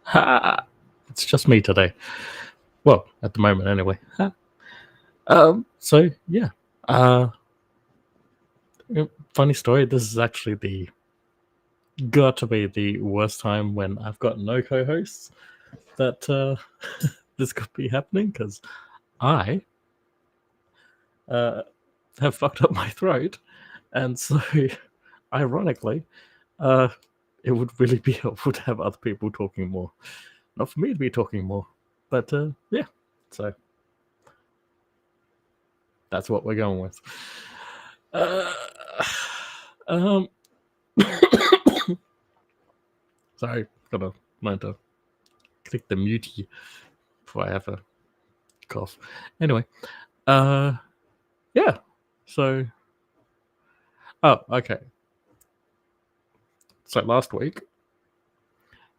Ha! It's just me today. Well, at the moment, anyway. Ha. So yeah. Funny story. This is actually got to be the worst time when I've got no co-hosts that this could be happening because I have fucked up my throat, and so ironically, it would really be helpful to have other people talking more. Not for me to be talking more, but yeah. So that's what we're going with. Um, sorry, gotta learn to click the mute before I have a cough. Anyway, yeah. So, okay. So last week,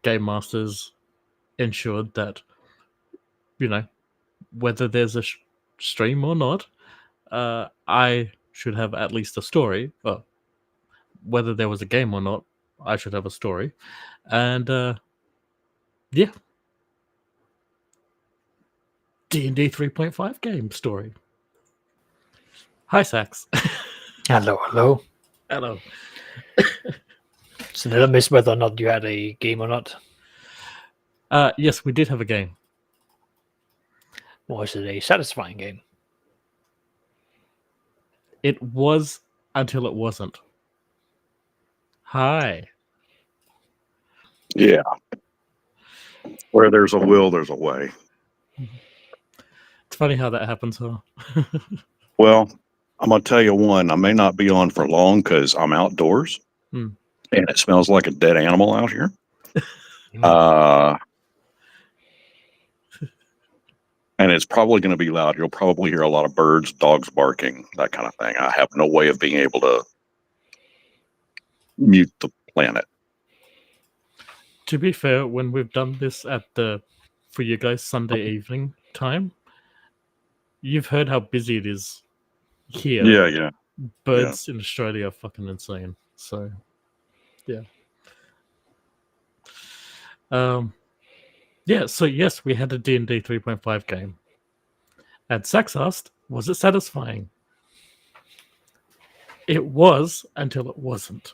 Game Masters ensured that, whether there's a stream or not, I should have at least a story. Well, whether there was a game or not, I should have a story. And yeah, D&D 3.5 game story. Hi, Sax. Hello, hello. Hello. So did I miss whether or not you had a game or not? Yes, we did have a game. Was it a satisfying game? It was until it wasn't. Hi. Yeah. Where there's a will, there's a way. It's funny how that happens, huh? Well, I'm going to tell you one. I may not be on for long because I'm outdoors and it smells like a dead animal out here. And it's probably going to be loud. You'll probably hear a lot of birds, dogs barking, that kind of thing. I have no way of being able to mute the planet. To be fair, when we've done this for you guys Sunday evening time, you've heard how busy it is here. Yeah. Birds in Australia are fucking insane. So, yeah. Yeah, so yes, we had a D&D 3.5 game. And Sax asked, was it satisfying? It was until it wasn't.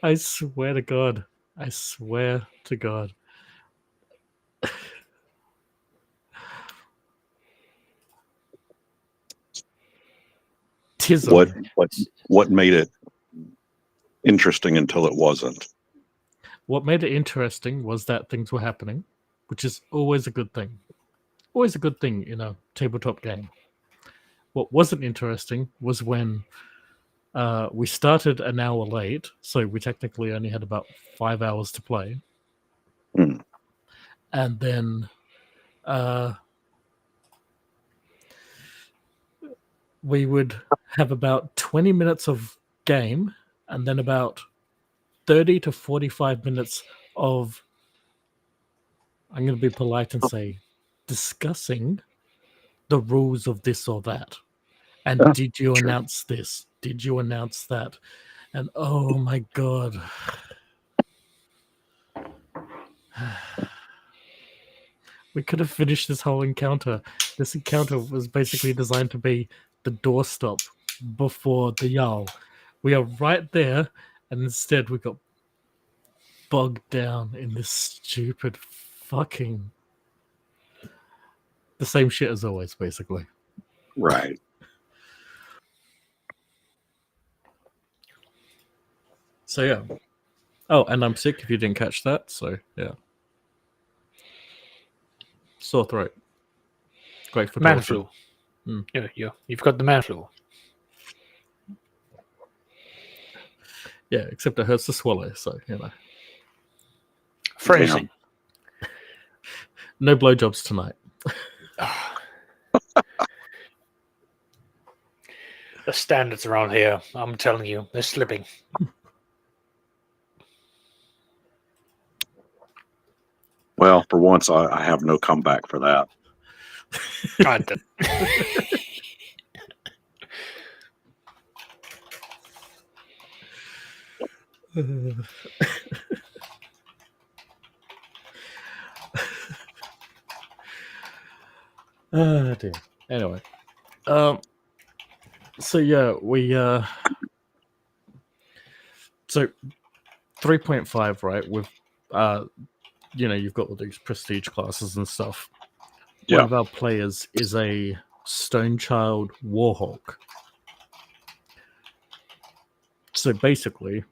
I swear to God. I swear to God. What made it interesting until it wasn't? What made it interesting was that things were happening, which is always a good thing. Always a good thing in a tabletop game. What wasn't interesting was when we started an hour late, so we technically only had about 5 hours to play. And then we would have about 20 minutes of game and then about 30 to 45 minutes of, I'm going to be polite and say, discussing the rules of this or that. And did you announce this? Did you announce that? And oh my God. We could have finished this whole encounter. This encounter was basically designed to be the doorstop before the Jarl. We are right there, and instead we got bogged down in this stupid fucking... the same shit as always, basically. Right. So, yeah. Oh, and I'm sick if you didn't catch that, so, yeah. Sore throat. Great for man torture. flu. Yeah, you've got the man flu. Yeah, except it hurts to swallow, so, Phrasing. No blowjobs tonight. The standards around here, I'm telling you, they're slipping. Well, for once, I have no comeback for that. Dear. Anyway, so yeah, so 3.5, right? With you've got all these prestige classes and stuff. Yeah. One of our players is a Stonechild Warhawk. So basically,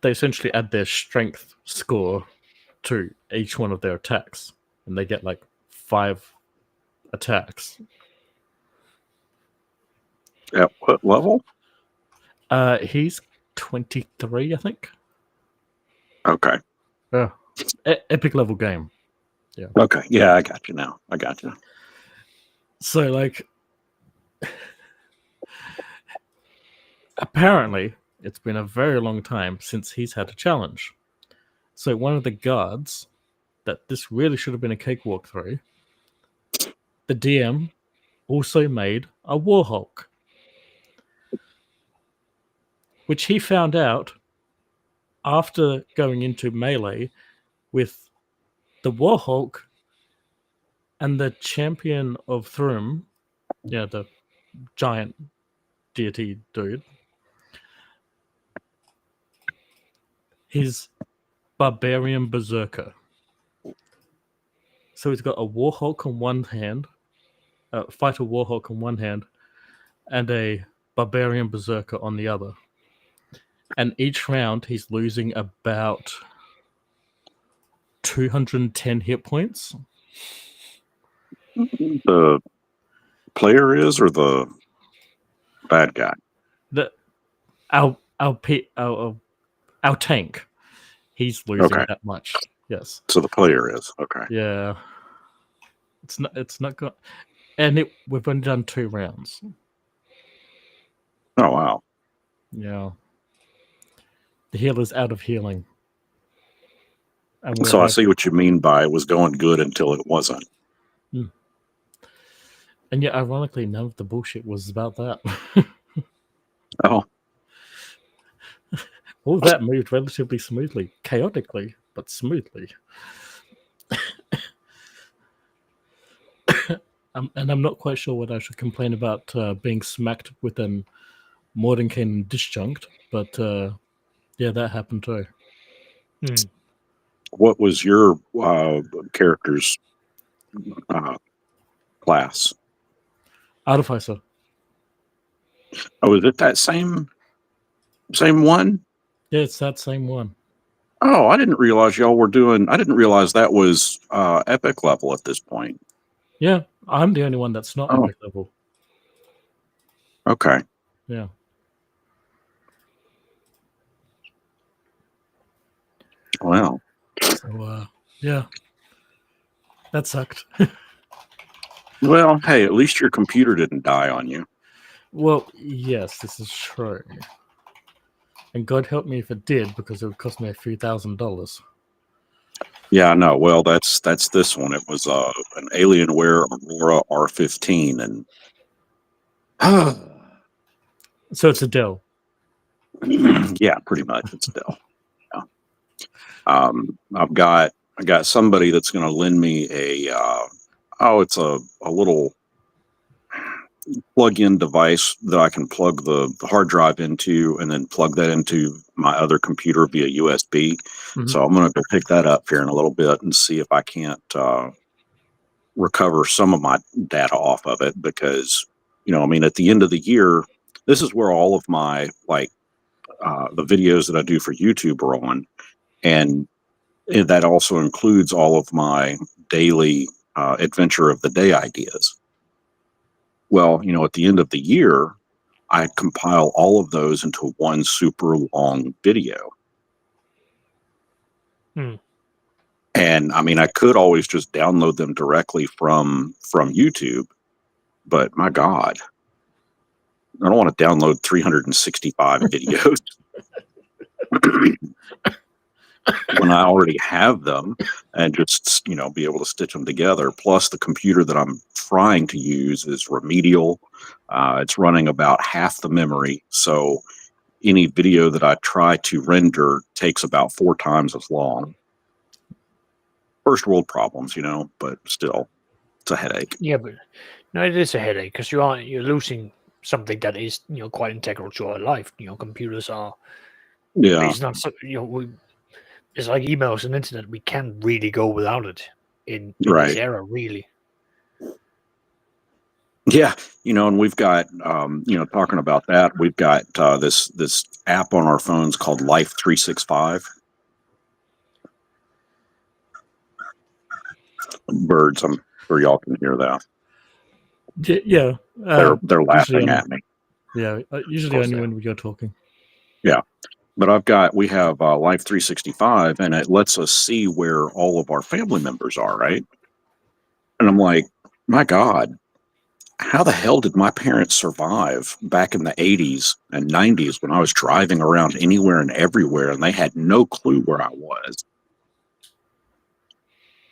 they essentially add their strength score to each one of their attacks, and they get like 5 attacks. At what level? He's 23, I think. Okay. Yeah. Epic level game. Yeah. Okay. Yeah, I got you now. I got you. So, like, apparently, it's been a very long time since he's had a challenge. So, one of the guards that this really should have been a cakewalk through, the DM also made a Warhawk, which he found out after going into melee with the Warhawk and the champion of Thrum, the giant deity dude, his barbarian berserker. So he's got a Warhawk on one hand, fighter Warhawk on one hand, and a barbarian berserker on the other. And each round he's losing about 210 hit points. The player is, or the bad guy? Our tank, he's losing Okay. that much. Yes. So the player is. Okay. Yeah. It's not good. And we've only done 2 rounds. Oh, wow. Yeah. The healer's out of healing. So I see what you mean by it was going good until it wasn't. And yet, ironically, none of the bullshit was about that. Oh. All that moved relatively smoothly. Chaotically, but smoothly. And I'm not quite sure what I should complain about being smacked with an Mordenkainen disjunct, but yeah, that happened too. What was your character's class? Artificer. Oh, is it that same one? Yeah, it's that same one. Oh, I didn't realize y'all were doing. I didn't realize that was epic level at this point. Yeah, I'm the only one that's not epic level. Okay. Yeah. Wow. So, yeah, that sucked. Well, hey, at least your computer didn't die on you. Well, yes, this is true. And God help me if it did, because it would cost me a few $1,000s. Yeah, I know. Well, that's this one. It was an Alienware Aurora R15, and so it's a Dell. Yeah, pretty much it's Dell. Yeah. I got somebody that's going to lend me it's a little plug-in device that I can plug the hard drive into, and then plug that into my other computer via USB. Mm-hmm. So I'm going to go pick that up here in a little bit and see if I can't recover some of my data off of it, because at the end of the year, this is where all of my the videos that I do for YouTube are on, and that also includes all of my daily adventure of the day ideas. Well, at the end of the year, I compile all of those into one super long video. And I could always just download them directly from YouTube, but my God, I don't want to download 365 videos when I already have them, and just be able to stitch them together. Plus, the computer that I'm trying to use is remedial. It's running about half the memory, so any video that I try to render takes about 4 times as long. first world problems, but still, it's a headache. Yeah, but no, it is a headache because you're losing something that is quite integral to our life. Computers are. Yeah, It's not so. It's like emails and internet. We can't really go without it in this right. era, really. Yeah, and we've got, talking about that, we've got this app on our phones called Life 365. Birds, I'm sure y'all can hear that. Yeah. They're laughing at me. Yeah, usually course only they are. when we go talking. Yeah, but we have Life 365, and it lets us see where all of our family members are, right? And I'm like, my God, how the hell did my parents survive back in the 80s and 90s when I was driving around anywhere and everywhere and they had no clue where I was?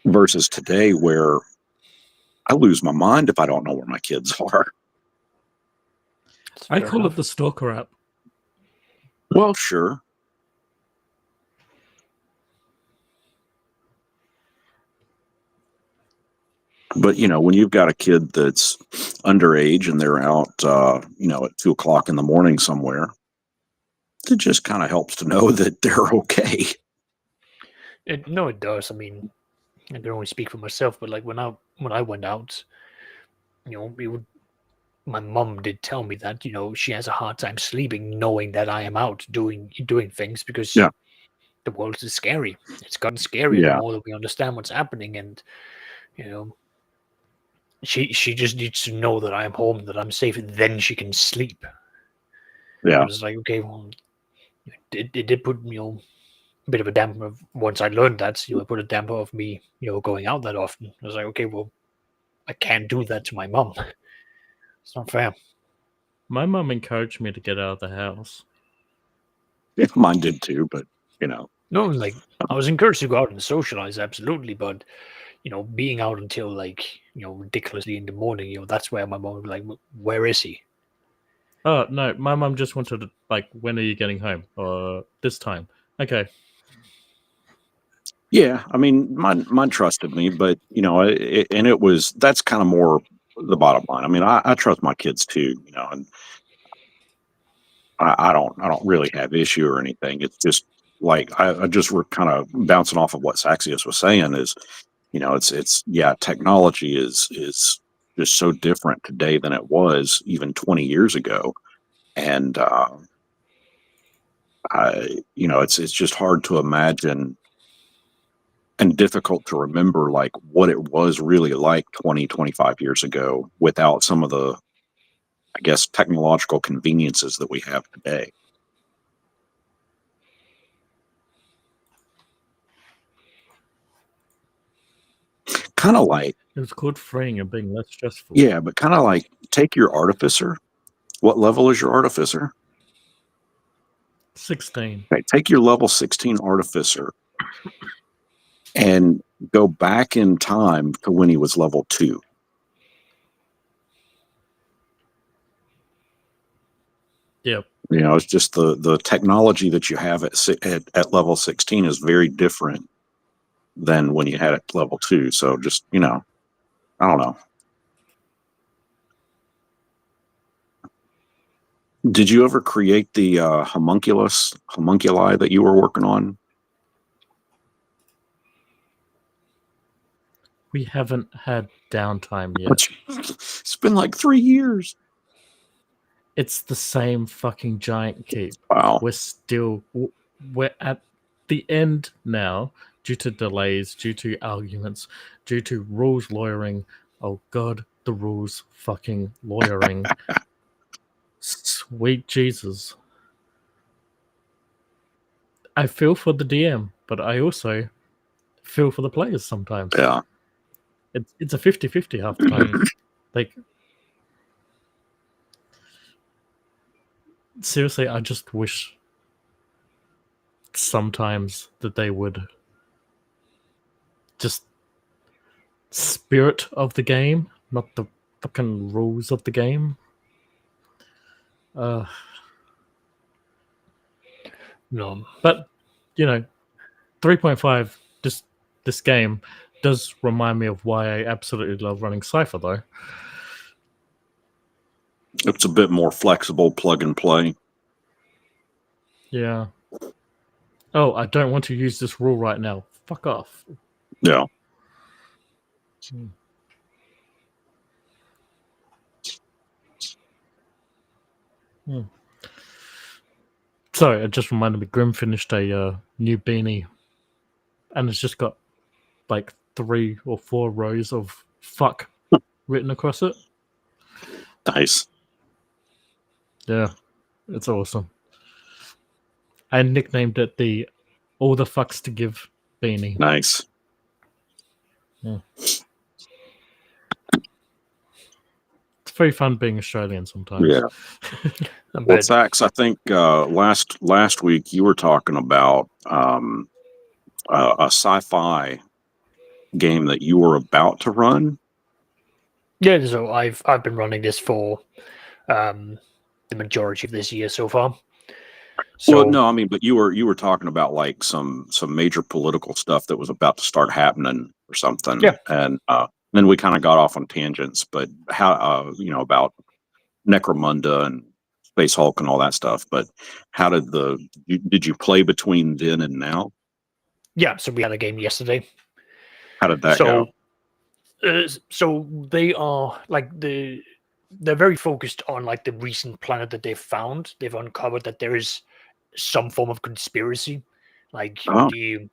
Versus today, where I lose my mind if I don't know where my kids are. I Fair call enough. it the stalker app. Well, sure. But, when you've got a kid that's underage and they're out, at 2 o'clock in the morning somewhere, it just kind of helps to know that they're okay. No, it does. I mean, I can only speak for myself, but like when I went out, my mum did tell me that she has a hard time sleeping, knowing that I am out doing things because Yeah. the world is scary. It's gotten scarier the Yeah. more that we understand what's happening, and you know, she just needs to know that I am home, that I'm safe, and then she can sleep. Yeah. I was like, okay, well, it did put a bit of a damper of once I learned that. It put a damper of me going out that often. I was like, okay, well, I can't do that to my mum. It's not fair. My mum encouraged me to get out of the house. Yeah, mine did too, but, No, like I was encouraged to go out and socialize, absolutely, but being out until like ridiculously in the morning, that's where my mom would be like, "Where is he?" Oh, no, my mum just wanted to, like, when are you getting home? Or this time. Okay. yeah, I mean, mine trusted me, but, that's kind of more the bottom line. I mean, I trust my kids too, and I don't really have issue or anything. It's just like, I just were kind of bouncing off of what Saxius was saying is, yeah, technology is just so different today than it was even 20 years ago. And, it's just hard to imagine and difficult to remember like what it was really like 20-25 years ago without some of the, I guess, technological conveniences that we have today. Kind of like, It was called freeing and being less stressful. yeah, but kind of like take your artificer. What level is your artificer? 16. Okay, take your level 16 artificer and go back in time to when he was level 2. Yep. It's just the technology that you have at level 16 is very different than when you had it level 2. So just, I don't know. Did you ever create the homunculi that you were working on? We haven't had downtime yet. It's been like 3 years. It's the same fucking giant keep. Wow. We're at the end now due to delays, due to arguments, due to rules lawyering. Oh God, the rules fucking lawyering. Sweet Jesus. I feel for the DM, but I also feel for the players sometimes. Yeah. It's a 50-50 half the time. Like, seriously, I just wish sometimes that they would just spirit of the game, not the fucking rules of the game. No, But 3.5, this game, does remind me of why I absolutely love running Cypher, though. It's a bit more flexible, plug and play. Yeah. Oh, I don't want to use this rule right now. Fuck off. Yeah. Sorry, it just reminded me. Grim finished a new beanie, and it's just got like 3 or 4 rows of "fuck" written across it. Nice. Yeah, it's awesome. I nicknamed it the "all the fucks to give" beanie. Nice. It's very fun being Australian sometimes. Yeah. I Well, bet. Sax, I think last week you were talking about a sci-fi game that you were about to run. Yeah, so I've been running this for the majority of this year so far. So Well, no, I mean, but you were talking about like some major political stuff that was about to start happening or something. Yeah. And then we kind of got off on tangents. But how about Necromunda and Space Hulk and all that stuff. But how did you play between then and now? yeah, so we had a game yesterday. How did that go? So they are like they're very focused on like the recent planet that they've found. They've uncovered that there is some form of conspiracy, like Oh. the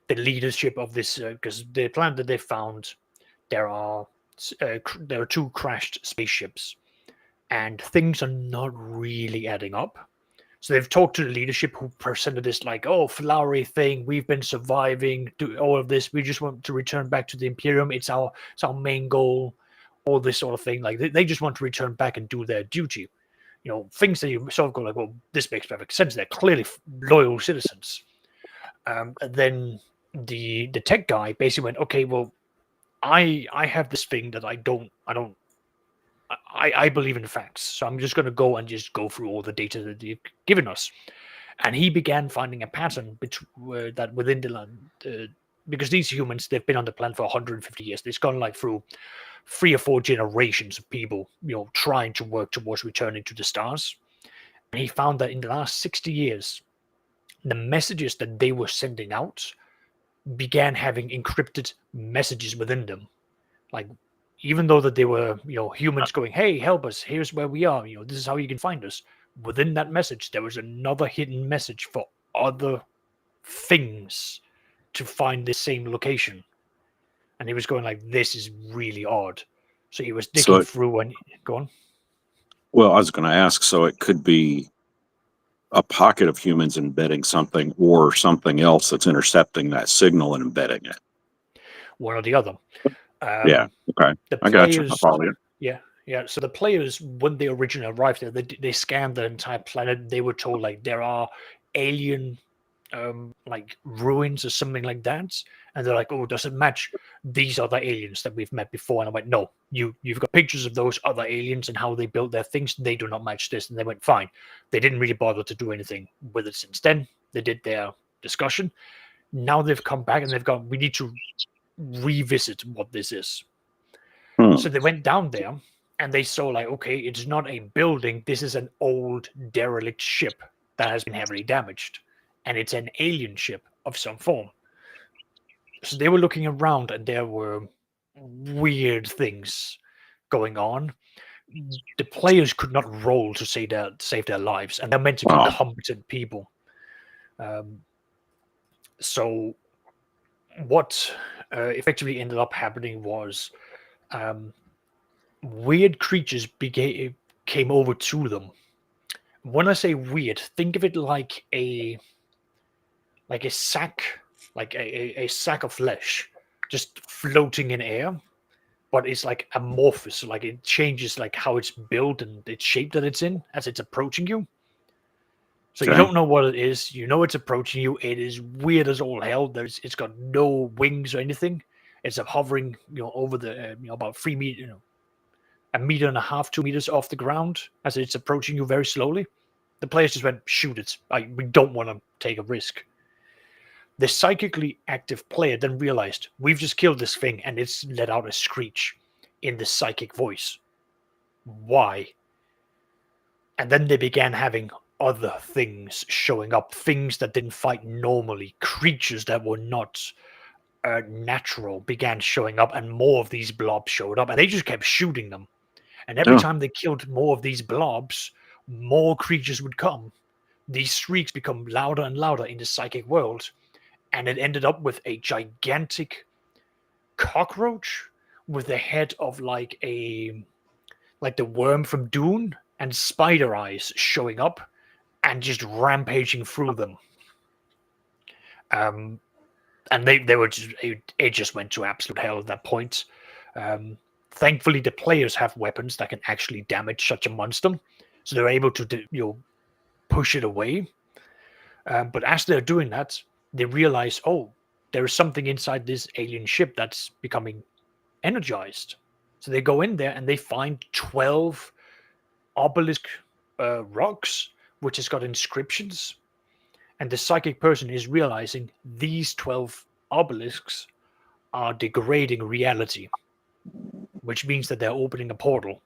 leadership of this because the planet that they found, there are 2 crashed spaceships, and things are not really adding up. So they've talked to the leadership who presented this like, oh, flowery thing. We've been surviving, do all of this. We just want to return back to the Imperium. It's our main goal. All this sort of thing. Like they just want to return back and do their duty. You know, things that you sort of go like, well, this makes perfect sense. They're clearly loyal citizens. And then the tech guy basically went, okay, well, I have this thing that I believe in facts, so I'm just going to go through all the data that they've given us. And he began finding a pattern that within the land, because these humans, they've been on the planet for 150 years. They've gone like through 3 or 4 generations of people, trying to work towards returning to the stars. And he found that in the last 60 years, the messages that they were sending out began having encrypted messages within them. Like, even though that they were, humans going, hey, help us, here's where we are, this is how you can find us. Within that message, there was another hidden message for other things to find the same location. And he was going like, this is really odd. So he was digging through and go on. Well, I was going to ask, so it could be a pocket of humans embedding something or something else that's intercepting that signal and embedding it. One or the other. Yeah. Okay. I got you. I follow you. Yeah. So the players, when they originally arrived there, they scanned the entire planet. They were told like there are alien like ruins or something like that, and they're like, oh, does it match these other aliens that we've met before? And I went, no, you've got pictures of those other aliens and how they built their things. They do not match this. And they went, fine. They didn't really bother to do anything with it since then. They did their discussion. Now they've come back and they've gone, we need to revisit what this is. So they went down there and they saw like, okay, it's not a building. This is an old derelict ship that has been heavily damaged. And it's an alien ship of some form. So they were looking around and there were weird things going on. The players could not roll to save their lives, and they're meant to be competent people. So what effectively ended up happening was weird creatures came over to them. When I say weird, think of it like a sack, like a sack of flesh just floating in air, but it's like amorphous, like it changes like how it's built and its shape that it's in as it's approaching you. So you don't know what it is. You know it's approaching you. It is weird as all hell. It's got no wings or anything. It's hovering, over the about 3 meters, 1.5 meters, 2 meters off the ground as it's approaching you very slowly. The players just went, shoot it. We don't want to take a risk. The psychically active player then realized, we've just killed this thing, and it's let out a screech in the psychic voice. Why? And then they began having other things showing up, things that didn't fight normally, creatures that were not natural began showing up, and more of these blobs showed up, and they just kept shooting them. And every Yeah. time they killed more of these blobs, more creatures would come. These shrieks become louder and louder in the psychic world, and it ended up with a gigantic cockroach with the head of like the worm from Dune and spider eyes showing up and just rampaging through them. And they were just, it just went to absolute hell at that point. Thankfully, the players have weapons that can actually damage such a monster, so they're able to push it away. But as they're doing that, they realize, oh, there is something inside this alien ship that's becoming energized. So they go in there and they find 12 obelisk rocks, which has got inscriptions. And the psychic person is realizing these 12 obelisks are degrading reality, which means that they're opening a portal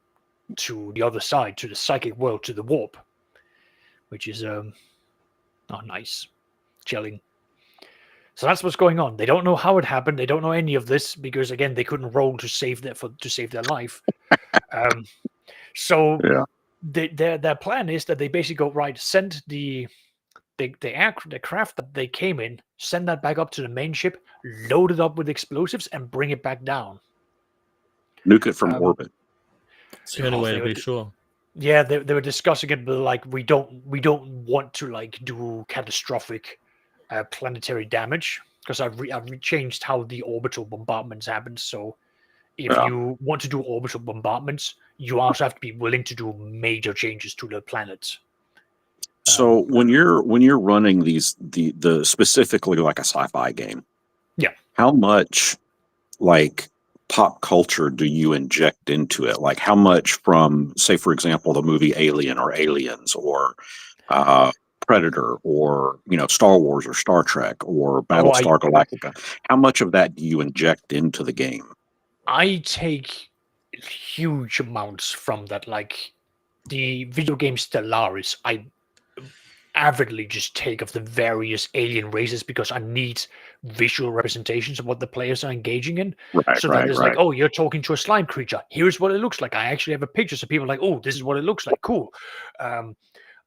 to the other side, to the psychic world, to the warp, which is nice, chilling. So that's what's going on. They don't know how it happened. They don't know any of this because, again, they couldn't roll to save their life. So Yeah. their plan is that they basically go, right, send the craft that they came in, send that back up to the main ship, load it up with explosives, and bring it back down. Nuke it from orbit. It's the only way to be sure. Yeah, they were discussing it, but like we don't want to like do catastrophic planetary damage because I've changed how the orbital bombardments happen. So if you want to do orbital bombardments, you also have to be willing to do major changes to the planet. So when you're running the specifically like a sci-fi game, how much like pop culture do you inject into it? Like how much from, say, for example, the movie Alien or Aliens or Predator or Star Wars or Star Trek or Battlestar Galactica? How much of that do you inject into the game? I take huge amounts from that. Like the video game Stellaris, I avidly just take of the various alien races because I need visual representations of what the players are engaging in. So that there's like, oh, you're talking to a slime creature. Here's what it looks like. I actually have a picture, so people are like, oh, this is what it looks like. Cool.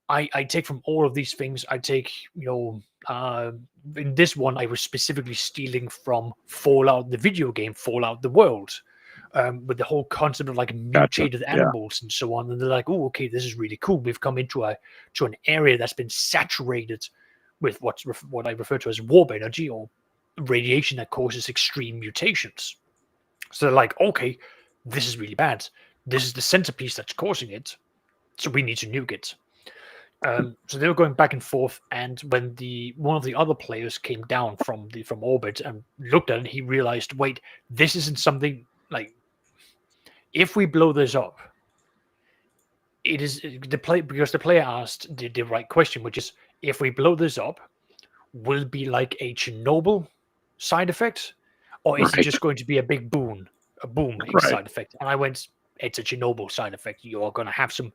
I take from all of these things. I take, in this one, I was specifically stealing from Fallout, the video game, Fallout, the world. With the whole concept of like mutated animals and so on, and they're like, "Oh, okay, this is really cool. We've come into an area that's been saturated with what I refer to as warp energy or radiation that causes extreme mutations." So they're like, "Okay, this is really bad. This is the centerpiece that's causing it. So we need to nuke it." So they were going back and forth, and when one of the other players came down from orbit and looked at it, he realized, "Wait, this isn't something like." If we blow this up, it is because the player asked the right question, which is, if we blow this up, will it be like a Chernobyl side effect, or is it just going to be a big boom side effect? And I went, it's a Chernobyl side effect. You are going to have some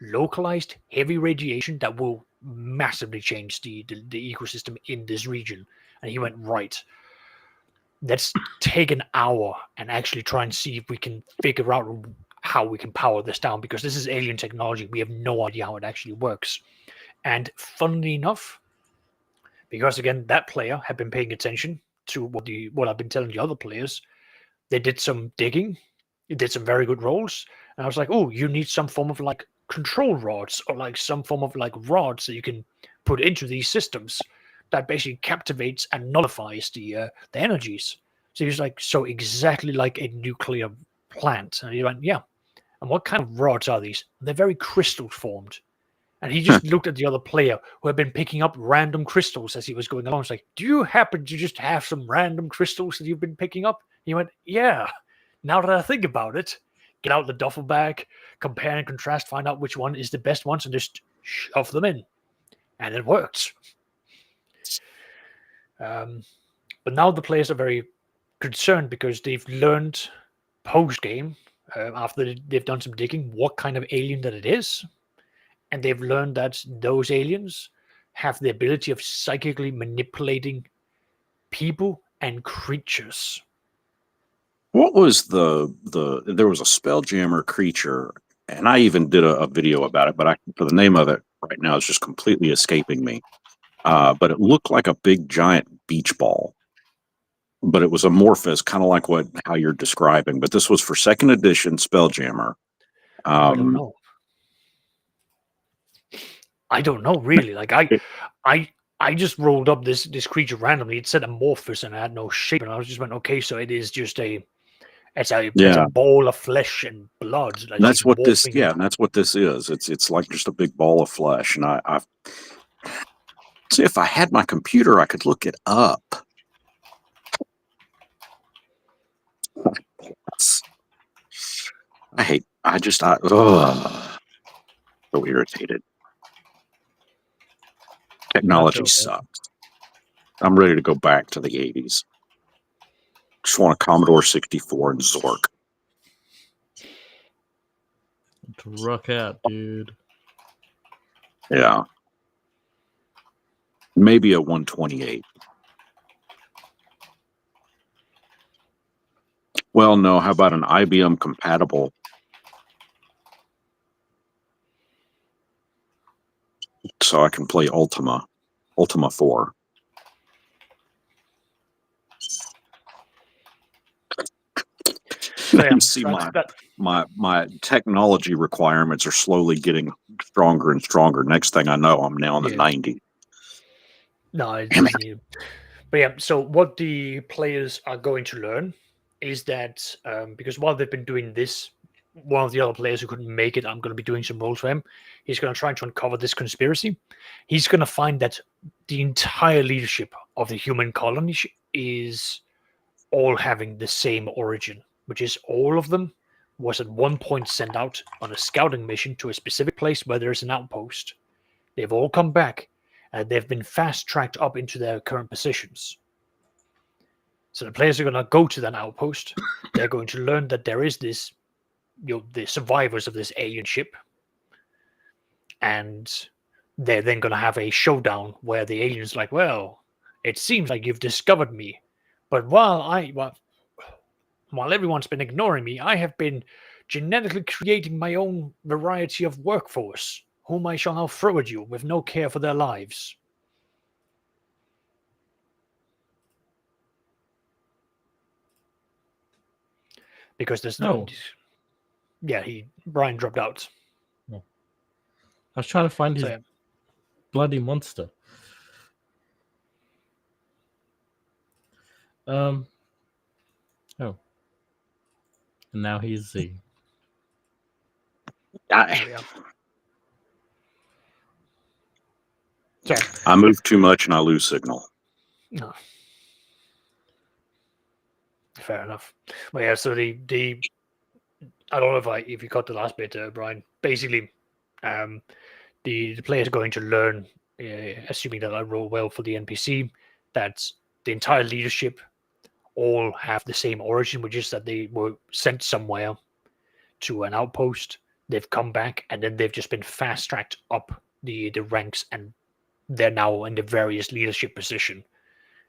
localized heavy radiation that will massively change the ecosystem in this region. And he went, right. Let's take an hour and actually try and see if we can figure out how we can power this down, because this is alien technology. We have no idea how it actually works. And funnily enough, because again, that player had been paying attention to what I've been telling the other players, they did some digging. They did some very good rolls. And I was like, oh, you need some form of like control rods or like some form of like rods that you can put into these systems that basically captivates and nullifies the energies. So he was like, so exactly like a nuclear plant. And he went, yeah. And what kind of rods are these? They're very crystal formed. And he just looked at the other player who had been picking up random crystals as he was going along. He's like, do you happen to just have some random crystals that you've been picking up? He went, yeah. Now that I think about it, get out the duffel bag, compare and contrast, find out which one is the best ones, and just shove them in. And it worked. But now the players are very concerned because they've learned post game, after they've done some digging, what kind of alien that it is, and they've learned that those aliens have the ability of psychically manipulating people and creatures. What was there was a Spelljammer creature, and I even did a video about it, but for the name of it right now, it's just completely escaping me. But it looked like a big giant beach ball, but it was amorphous, kind of like how you're describing. But this was for second edition Spelljammer. I don't know. I don't know really. Like I just rolled up this creature randomly. It said amorphous and it had no shape, and I just went, okay, so it is just it's a ball of flesh and blood. That's what this, and that's what this is. It's like just a big ball of flesh. And I see, if I had my computer, I could look it up. So irritated. Technology sucks. I'm ready to go back to the 80s. Just want a Commodore 64 and Zork. To rock out, dude. Yeah. Maybe a 128. Well, no, how about an IBM compatible? So I can play Ultima 4. So, You see, my technology requirements are slowly getting stronger and stronger. Next thing I know, I'm now in the 90s. No, it's just new. But yeah, so what the players are going to learn is that because while they've been doing this, one of the other players who couldn't make it, I'm going to be doing some roles for him. He's going to try to uncover this conspiracy. He's going to find that the entire leadership of the human colony is all having the same origin, which is all of them was at one point sent out on a scouting mission to a specific place where there's an outpost. They've all come back, and they've been fast-tracked up into their current positions. So the players are going to go to that outpost. They're going to learn that there is this, the survivors of this alien ship, and they're then going to have a showdown where the alien's like, well, it seems like you've discovered me, but while everyone's been ignoring me, I have been genetically creating my own variety of workforce, whom I shall now throw at you with no care for their lives. Because there's no... Yeah, Brian dropped out. I was trying to find his bloody monster. Oh. And now he's Z. I move too much and I lose signal. No. Fair enough. Well, yeah, so the I don't know if you got the last bit, Brian. Basically, the players are going to learn, assuming that I roll well for the NPC, that the entire leadership all have the same origin, which is that they were sent somewhere to an outpost. They've come back, and then they've just been fast-tracked up the ranks, and they're now in the various leadership position.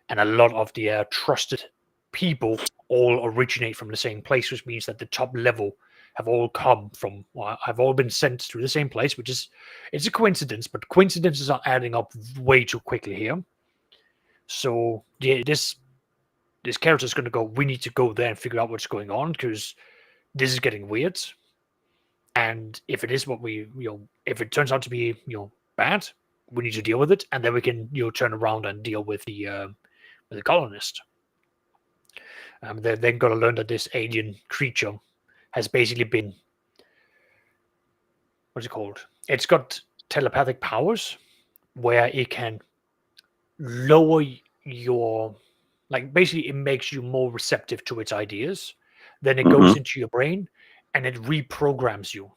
And a lot of the trusted people all originate from the same place, which means that the top level have all come from, have all been sent to the same place, which is, it's a coincidence, but coincidences are adding up way too quickly here. So this character is going to go, we need to go there and figure out what's going on, because this is getting weird. And if it is what we, if it turns out to be, bad, we need to deal with it, and then we can, turn around and deal with the colonist. They're then going to learn that this alien creature has basically been, what's it called? It's got telepathic powers where it can lower your, like, basically it makes you more receptive to its ideas. Then it goes into your brain and it reprograms you.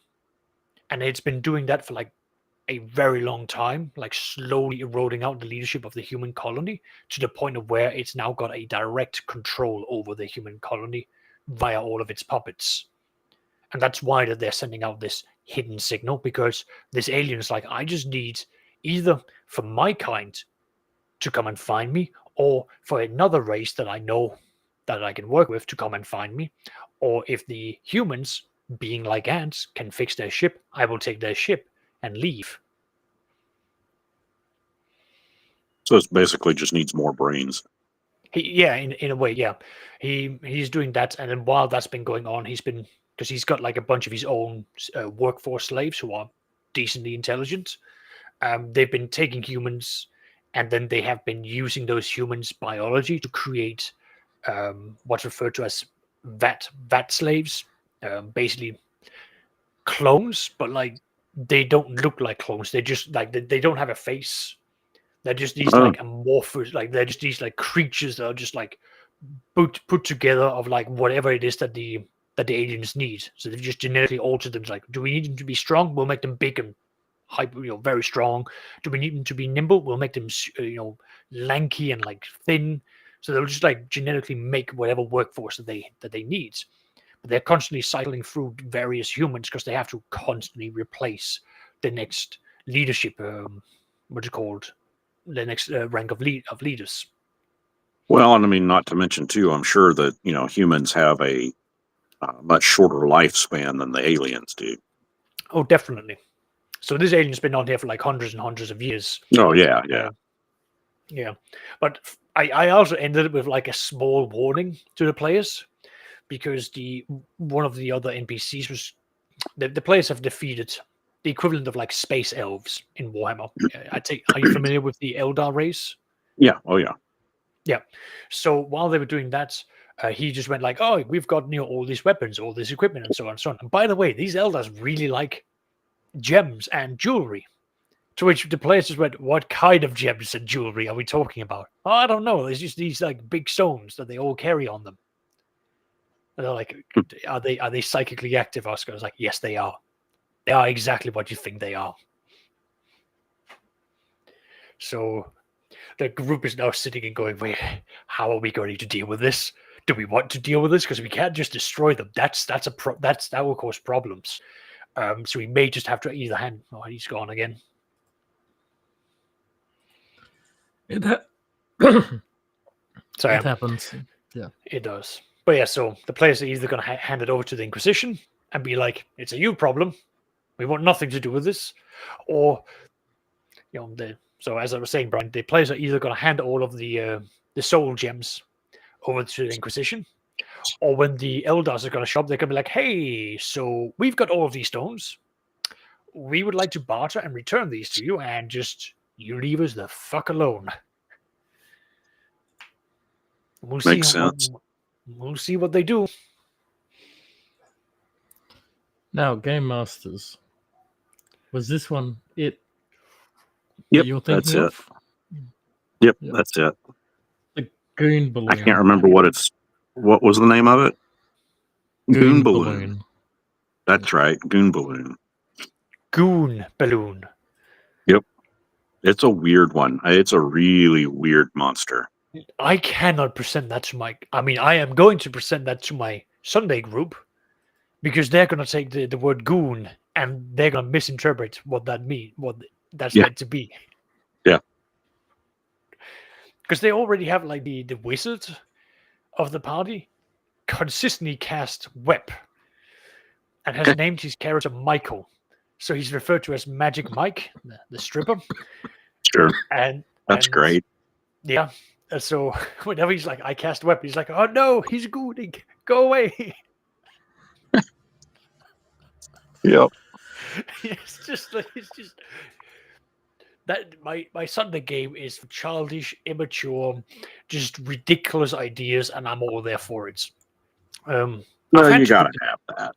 And it's been doing that for like a very long time, like slowly eroding out the leadership of the human colony to the point of where it's now got a direct control over the human colony via all of its puppets. And that's why that they're sending out this hidden signal, because this alien is like, I just need either for my kind to come and find me, or for another race that I know that I can work with to come and find me. Or if the humans, being like ants, can fix their ship, I will take their ship and leave. So it basically just needs more brains. In a way, yeah. He's doing that, and then while that's been going on, because he's got like a bunch of his own workforce slaves who are decently intelligent. They've been taking humans, and then they have been using those humans' biology to create what's referred to as vat slaves, basically clones, but like they don't look like clones. They just like they don't have a face. They're just these like amorphous, like they're just these like creatures that are just like put together of like whatever it is that the aliens need. So they've just genetically altered them. It's like, do we need them to be strong? We'll make them big and hyper, very strong. Do we need them to be nimble? We'll make them, lanky and like thin. So they'll just like genetically make whatever workforce that they need. But they're constantly cycling through various humans because they have to constantly replace the next leadership. What's it called? The next rank of leaders. Well, and I mean, not to mention too, I'm sure that humans have a much shorter lifespan than the aliens do. Oh, definitely. So this alien's been on here for like hundreds and hundreds of years. Oh yeah. Yeah. But I also ended it with like a small warning to the players, because one of the other NPCs was the players have defeated the equivalent of like space elves in Warhammer. Are you familiar with the Eldar race? Yeah. Oh yeah. Yeah. So while they were doing that, he just went like, "Oh, we've got all these weapons, all this equipment, and so on and so on." And by the way, these Eldars really like gems and jewelry. To which the players just went, "What kind of gems and jewelry are we talking about?" "Oh, I don't know. There's just these like big stones that they all carry on them." And they're like, "Are they psychically active?" Oscar was like, "Yes, they are. They are exactly what you think they are." So the group is now sitting and going, "Wait, how are we going to deal with this? Do we want to deal with this? Because we can't just destroy them. That will cause problems. So we may just have to either hand." Oh, he's gone again. Sorry, It happens. Yeah, it does. But yeah, so the players are either going to hand it over to the Inquisition and be like, "It's a you problem. We want nothing to do with this," or so as I was saying, Brian, the players are either going to hand all of the soul gems over to the Inquisition, or when the Eldars are going to show up, they're going to be like, "Hey, so we've got all of these stones. We would like to barter and return these to you, and just you leave us the fuck alone." We'll Makes see. sense. We'll see what they do. Now, Game Masters. Was this one it? Yep, You're that's thinking it. of? Yep, Yep. that's it. The Goon Balloon. I can't remember what was the name of it? Goon Balloon. That's right, Goon Balloon. Goon Balloon. Yep. It's a weird one. It's a really weird monster. I cannot present that to I am going to present that to my Sunday group, because they're going to take the word goon and they're going to misinterpret what that means, what that's meant to be. Yeah. Because they already have like the wizard of the party consistently cast Web and has named his character Michael. So he's referred to as Magic Mike, the stripper. Sure. That's great. Yeah. And so whenever he's like, "I cast Web," he's like, "Oh no, he's gooning. Go away." Yep. It's just that my Sunday game is childish, immature, just ridiculous ideas, and I'm all there for it. No, you gotta have that.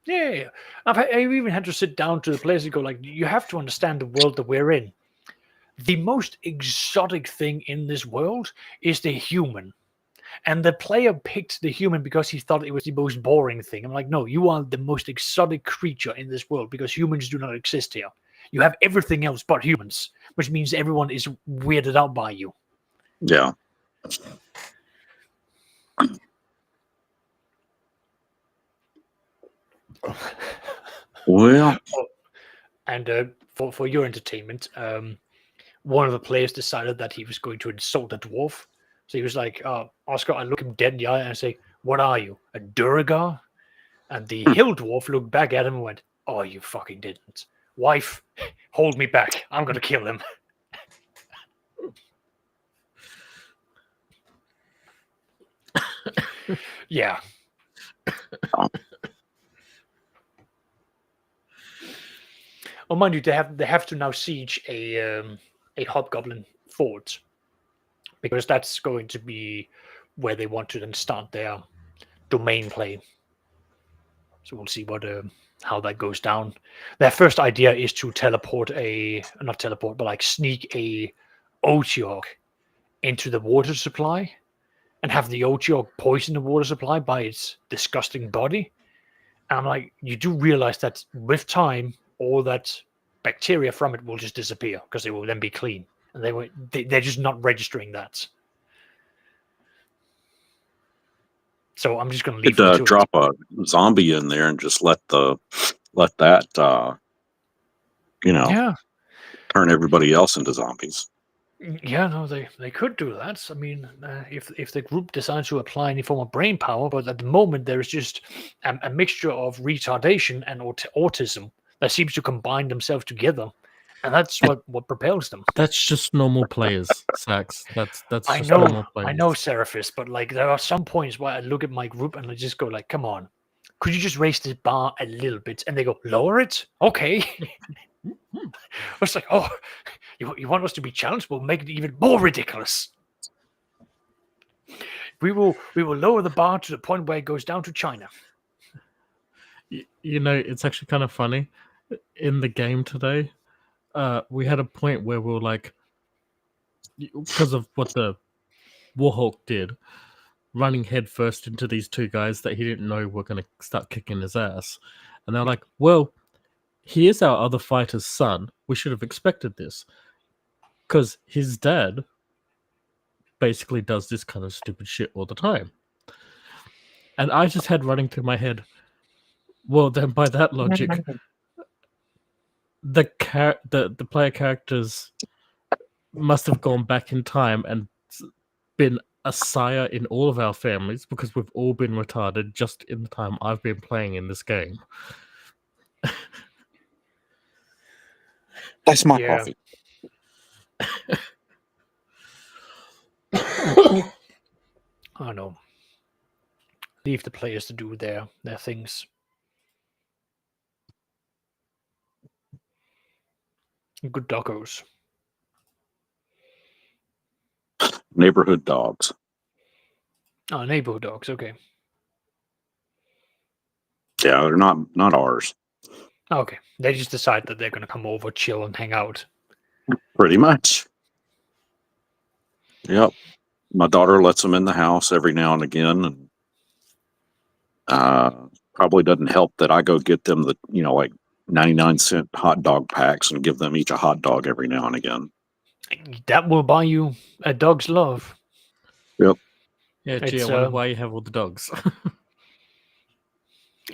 Yeah. I've even had to sit down to the players and go like, "You have to understand the world that we're in. The most exotic thing in this world is the human." And the player picked the human because he thought it was the most boring thing. I'm like, "No, you are the most exotic creature in this world, because humans do not exist here. You have everything else but humans, which means everyone is weirded out by you. Yeah. Well, And for your entertainment, one of the players decided that he was going to insult a dwarf. So he was like, Oscar, I look him dead in the eye and I say, what are you, a Duragar? And the hill dwarf looked back at him and went, oh, you fucking didn't. Wife, hold me back. I'm going to kill him. Yeah. Oh, mind you, they have to now siege a hobgoblin fort, because that's going to be where they want to then start their domain play. So we'll see how that goes down. Their first idea is to sneak a Otiorg into the water supply and have the Otiorg poison the water supply by its disgusting body. And I'm like, you do realize that with time, all that bacteria from it will just disappear because they will then be clean. And they're just not registering that. So I'm just going to leave them to drop a zombie in there and just let that yeah. turn everybody else into zombies. Yeah, no, they could do that. I mean, if the group decides to apply any form of brain power, but at the moment there is just a mixture of retardation and autism that seems to combine themselves together, and that's what propels them. That's just normal players, Sax. That's I just know, normal players. I know, Seraphis, but like there are some points where I look at my group and I just go like, "Come on, could you just raise the bar a little bit?" And they go, "Lower it, okay." I was like, "Oh, you want us to be challenged? We'll make it even more ridiculous. We will lower the bar to the point where it goes down to China." It's actually kind of funny. In the game today, we had a point where we were like, because of what the Warhawk did, running headfirst into these two guys that he didn't know were going to start kicking his ass. And they're like, well, he is our other fighter's son. We should have expected this. Because his dad basically does this kind of stupid shit all the time. And I just had running through my head, well, then by that logic, the player characters must have gone back in time and been a sire in all of our families, because we've all been retarded just in the time I've been playing in this game. That's my coffee. I know. Leave the players to do their things. Good doggos. Neighborhood dogs. Oh, neighborhood dogs. Okay. Yeah, they're not ours. Okay. They just decide that they're going to come over, chill, and hang out. Pretty much. Yep. My daughter lets them in the house every now and again, and probably doesn't help that I go get them the 99-cent hot dog packs and give them each a hot dog every now and again. That will buy you a dog's love. Yep. Yeah, gee, I wonder why you have all the dogs.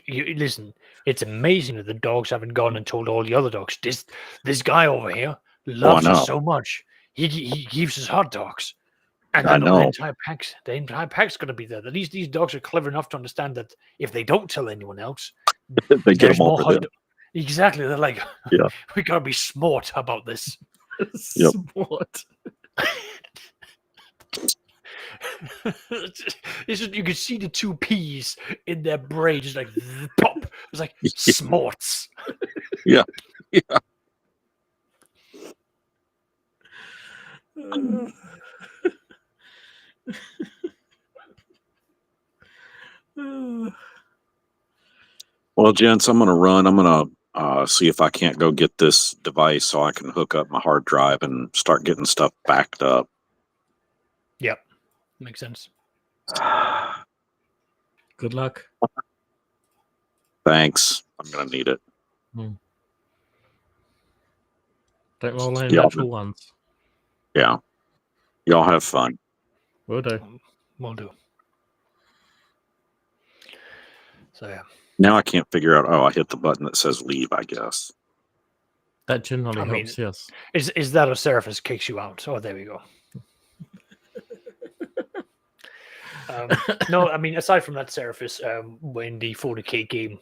Listen, it's amazing that the dogs haven't gone and told all the other dogs, this guy over here loves us so much. He gives us hot dogs. And then the entire pack's going to be there. At least these dogs are clever enough to understand that if they don't tell anyone else, they get them over them. Exactly. They're like, yeah, we got to be smart about this. Yep. Smart. You can see the two P's in their brain, just like pop. It's like smarts. Yeah. Well, gents, I'm going to run. I'm going to see if I can't go get this device so I can hook up my hard drive and start getting stuff backed up. Yep. Makes sense. Good luck. Thanks. I'm going to need it. Don't roll any Yeah. natural ones. Yeah. Y'all have fun. Will do. Will do. So yeah. Now I can't figure out. Oh, I hit the button that says leave, I guess. That generally I mean- helps, yes. Is that a Seraphis kicks you out? Oh, there we go. No, I mean, aside from that, Seraphis, when the 40k game,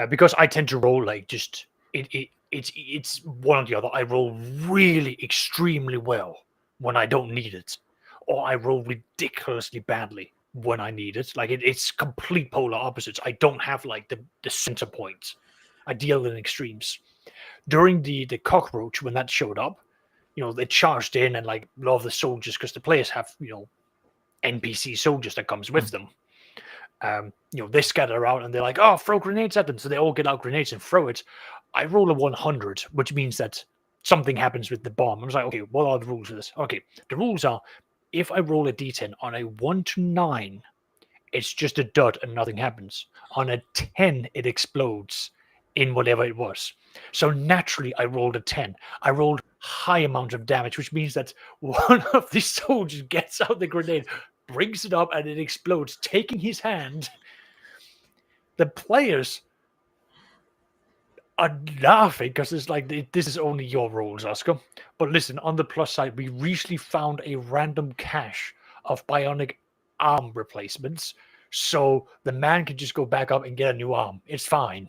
because I tend to roll like just it's one or the other. I roll really extremely well when I don't need it, or I roll ridiculously badly when I need it. Like it's complete polar opposites. I don't have like the center point. I deal in extremes. During the cockroach, when that showed up, they charged in and like a lot of the soldiers, because the players have NPC soldiers that comes with them. They scatter out and they're like, oh, throw grenades at them. So they all get out grenades and throw it. I roll a 100, which means that something happens with the bomb. I was like, okay, what are the rules of this? Okay, the rules are if I roll a d10 on a 1 to 9, it's just a dot and nothing happens. On a 10, it explodes in whatever it was. So naturally, I rolled a 10. I rolled high amount of damage, which means that one of the soldiers gets out the grenade, brings it up, and it explodes, taking his hand. The players are laughing because it's like, this is only your rules, Oscar. But listen, on the plus side, we recently found a random cache of bionic arm replacements, so the man can just go back up and get a new arm. It's fine.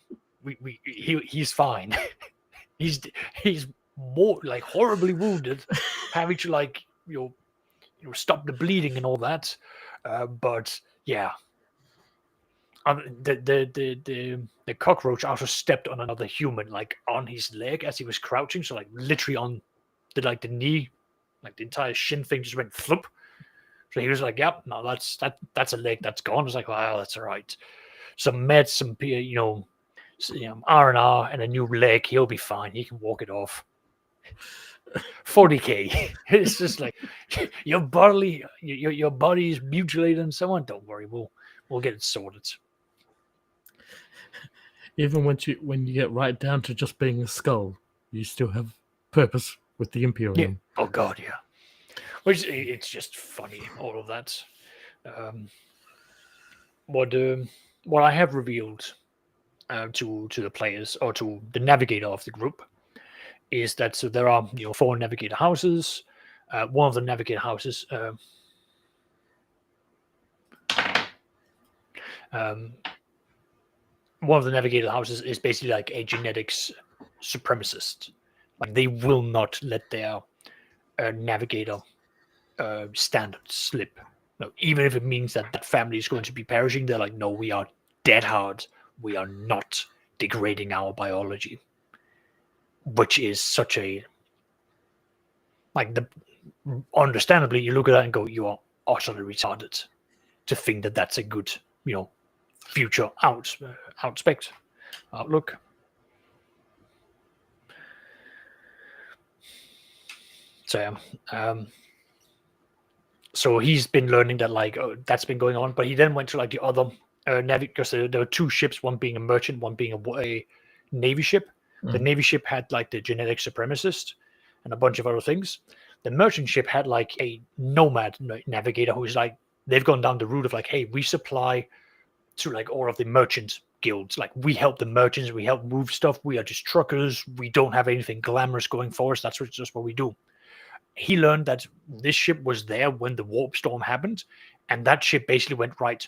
He's fine. he's more like horribly wounded, having to like stop the bleeding and all that. But yeah, the cockroach also stepped on another human, like on his leg as he was crouching. So like literally on the knee, like the entire shin thing just went flip. So he was like, "Yep, no, that's a leg that's gone." I was like, "Wow, that's all right." Some meds, some R&R, and a new leg. He'll be fine. He can walk it off. 40k. It's just like your body is mutilated and so on. Don't worry, we'll get it sorted. Even when you get right down to just being a skull, you still have purpose with the Imperium. Yeah. Oh god, yeah. Which it's just funny, all of that. What I have revealed to the players, or to the navigator of the group, is that so there are 4 navigator houses. One of the navigator houses is basically like a genetics supremacist. Like they will not let their navigator standards slip. No, even if it means that family is going to be perishing, they're like, no, we are dead hard. We are not degrading our biology, which is such a understandably, you look at that and go, you are utterly retarded to think that that's a good future outlook. So so he's been learning that that's been going on, but he then went to the other navy, because there were 2 ships, one being a merchant, one being a navy ship. The navy ship had the genetic supremacist and a bunch of other things. The merchant ship had a nomad navigator who's they've gone down the route of hey, we supply to all of the merchant guilds. We help the merchants, we help move stuff. We are just truckers. We don't have anything glamorous going for us. That's just what we do. He learned that this ship was there when the warp storm happened, and that ship basically went, right,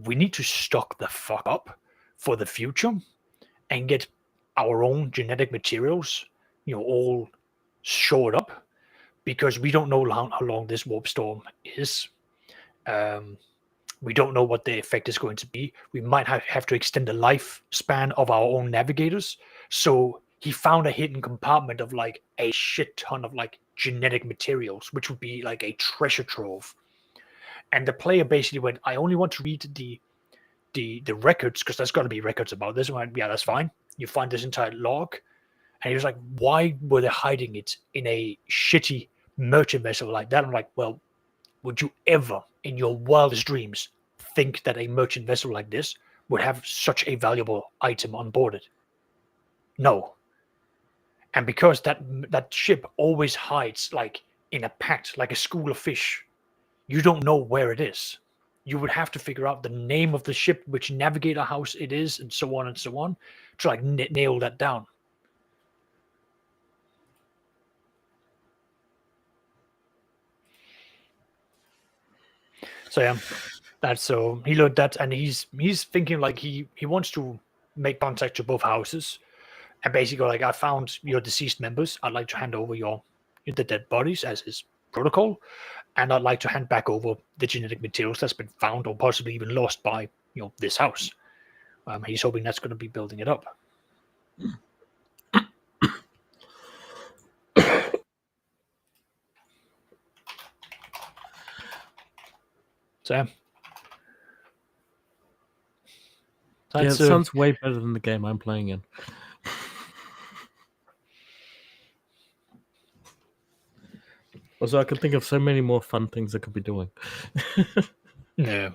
we need to stock the fuck up for the future and get our own genetic materials, all shored up, because we don't know how long this warp storm is. We don't know what the effect is going to be. We might have to extend the lifespan of our own navigators. So he found a hidden compartment of a shit ton of genetic materials, which would be a treasure trove. And the player basically went, I only want to read the records, because there's got to be records about this. One, yeah, that's fine. You find this entire log. And he was like, why were they hiding it in a shitty merchant vessel like that? I'm like, well, would you ever in your wildest dreams think that a merchant vessel like this would have such a valuable item on board it? No. And because that ship always hides like in a pact, like a school of fish, you don't know where it is. You would have to figure out the name of the ship, which navigator house it is, and so on to like nail that down. So yeah, that's so he learned that, and he's thinking like he wants to make contact to both houses, and basically like, I found your deceased members. I'd like to hand over the dead bodies as his protocol, and I'd like to hand back over the genetic materials that's been found or possibly even lost by this house. He's hoping that's going to be building it up. So yeah, it sounds way better than the game I'm playing in. Also, I could think of so many more fun things I could be doing. yeah.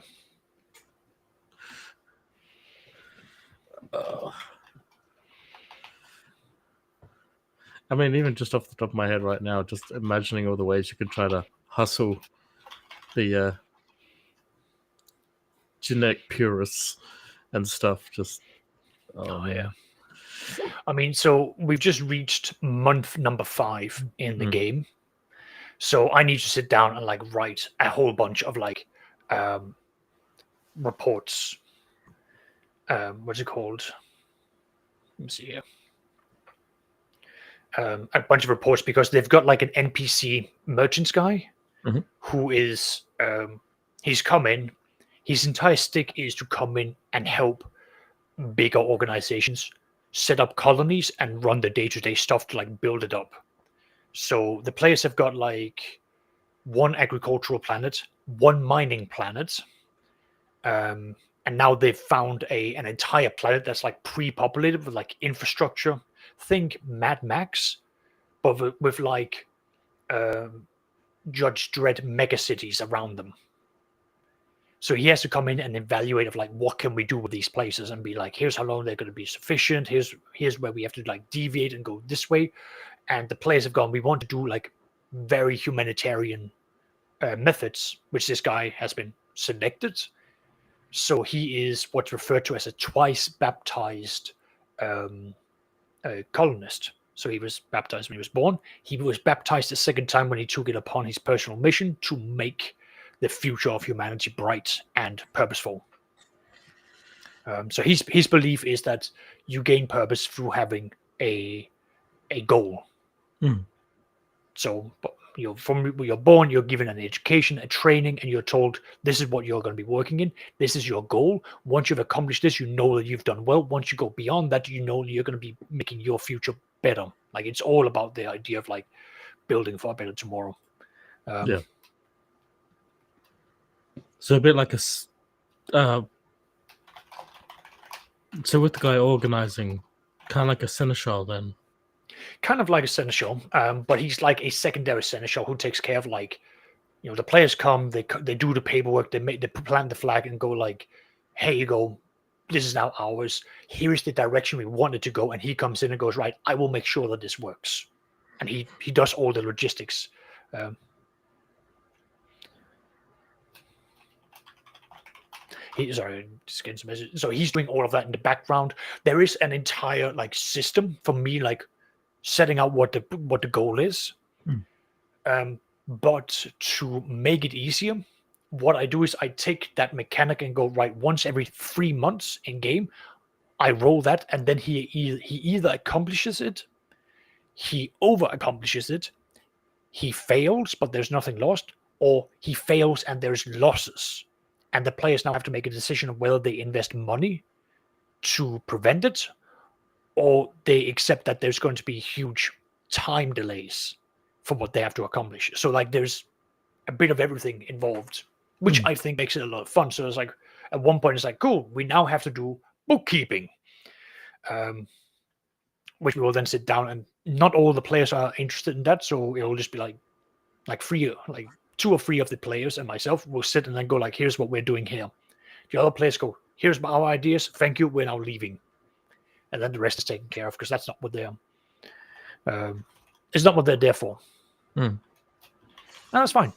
I mean, even just off the top of my head right now, just imagining all the ways you could try to hustle the genetic purists and stuff. Just yeah. I mean, so we've just reached month number 5 in the game. So I need to sit down and like write a whole bunch of like reports. What's it called? Let me see here. A bunch of reports, because they've got like an NPC merchants guy who is he's come in. His entire stick is to come in and help bigger organizations set up colonies and run the day-to-day stuff to like build it up. So the players have got like 1 agricultural planet, 1 mining planet, and now they've found an entire planet that's like pre-populated with like infrastructure. Think Mad Max, but with like Judge Dredd mega cities around them. So he has to come in and evaluate of like, what can we do with these places, and be like, here's how long they're going to be sufficient. Here's where we have to like deviate and go this way. And the players have gone, we want to do like very humanitarian methods, which this guy has been selected. So he is what's referred to as a twice baptized colonist. So he was baptized when he was born. He was baptized a second time when he took it upon his personal mission to make the future of humanity bright and purposeful. So his belief is that you gain purpose through having a goal. So from when you're born, you're given an education, a training, and you're told this is what you're going to be working in. This is your goal. Once you've accomplished this, you know that you've done well. Once you go beyond that, you know you're going to be making your future better. Like, it's all about the idea of like building for a better tomorrow. Yeah. So a bit like so with the guy organizing, kind of like a seneschal then. Kind of like a seneschal, but he's like a secondary seneschal who takes care of like, the players come, they do the paperwork, they plant the flag and go like, hey, you go, this is now ours. Here is the direction we want it to go, and he comes in and goes, right, I will make sure that this works, and he does all the logistics. Just getting some message. So he's doing all of that in the background. There is an entire like system for me, like setting out what the goal is. But to make it easier, what I do is I take that mechanic and go, right, once every 3 months in game, I roll that, and then he either accomplishes it, he over accomplishes it, he fails but there's nothing lost, or he fails and there's losses, and the players now have to make a decision of whether they invest money to prevent it, or they accept that there's going to be huge time delays for what they have to accomplish. So like there's a bit of everything involved, which I think makes it a lot of fun. So it's like at one point it's like, cool, we now have to do bookkeeping, which we will then sit down, and not all the players are interested in that. So it will just be like 2 or 3 of the players and myself will sit and then go like, here's what we're doing here. The other players go, here's our ideas. Thank you. We're now leaving. And then the rest is taken care of, because that's not what they're It's not what they're there for. Hmm. And that's fine.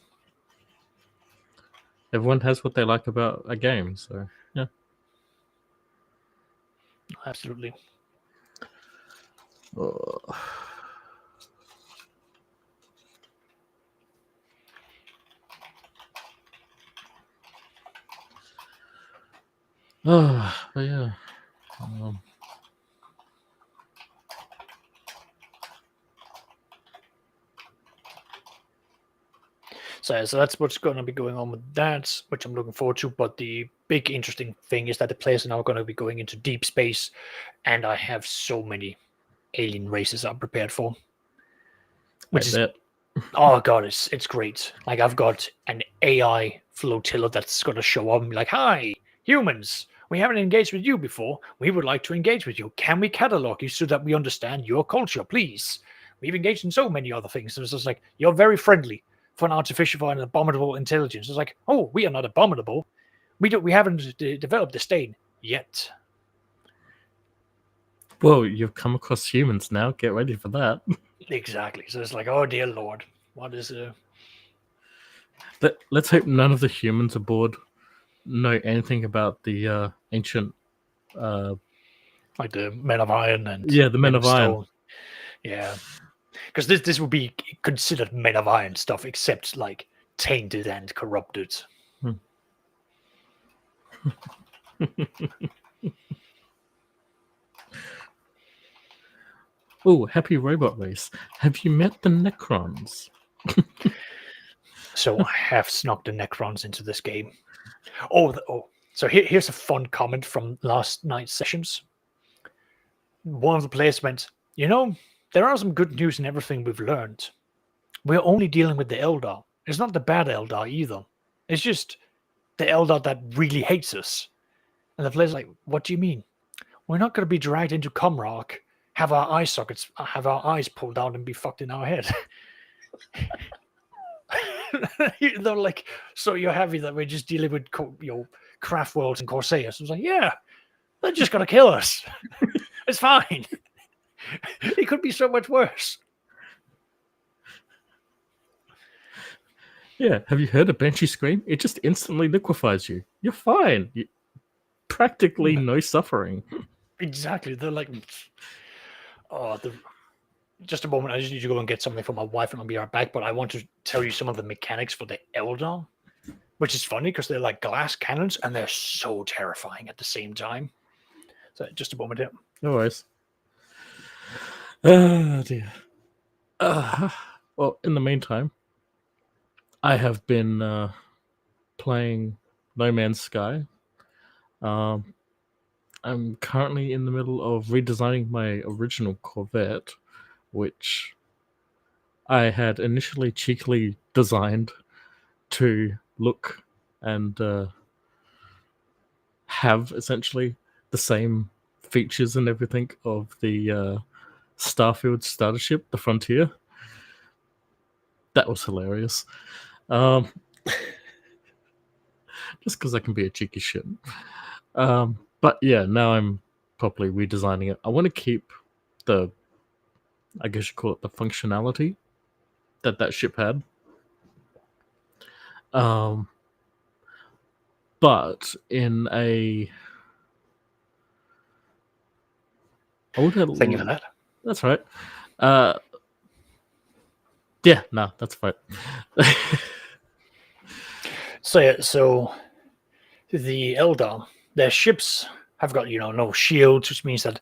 Everyone has what they like about a game, so yeah. Absolutely. Oh. But yeah. So that's what's going to be going on with that, which I'm looking forward to. But the big interesting thing is that the players are now going to be going into deep space, and I have so many alien races I'm prepared for. Which is, oh god, it's great. Like I've got an AI flotilla that's going to show up and be like, "Hi, humans. We haven't engaged with you before. We would like to engage with you. Can we catalog you so that we understand your culture, please? We've engaged in so many other things." So it's just like, you're very friendly for an abominable intelligence. It's like, oh, we are not abominable. We haven't developed disdain yet. Well, you've come across humans now. Get ready for that. Exactly. So it's like, oh dear Lord, what is Let's hope none of the humans aboard know anything about the ancient, like the Men of Iron and the Men of Iron. Stone. Yeah, because this would be considered Men of Iron stuff, except like tainted and corrupted. Oh, happy robot race. Have you met the Necrons? So I have snuck the Necrons into this game. So here's a fun comment from last night's sessions. One of the players went, there are some good news in everything we've learned. We're only dealing with the Eldar. It's not the bad Eldar either. It's just the Eldar that really hates us. And the player's like, what do you mean? We're not going to be dragged into Comrock, have our eyes pulled out and be fucked in our head. They're like, so you're happy that we're just dealing with craft worlds and Corsairs? I was like, yeah, they're just going to kill us. It's fine. It could be so much worse. Yeah, have you heard a Banshee scream? It just instantly liquefies you. You're fine. Practically no suffering. Exactly. They're like, just a moment. I just need to go and get something for my wife and I'll be right back. But I want to tell you some of the mechanics for the Eldar, which is funny because they're like glass cannons and they're so terrifying at the same time. So just a moment here. No worries. Oh, dear. Well, in the meantime, I have been playing No Man's Sky. I'm currently in the middle of redesigning my original Corvette, which I had initially cheekily designed to look and have essentially the same features and everything of the Starfield starter ship, the Frontier. That was hilarious. Just because I can be a cheeky shit. But yeah, now I'm properly redesigning it. I want to keep the, I guess you call it the functionality that ship had. But in a... Thank you for that. That's right. Yeah, no, that's fine. So the Eldar, their ships have got no shields, which means that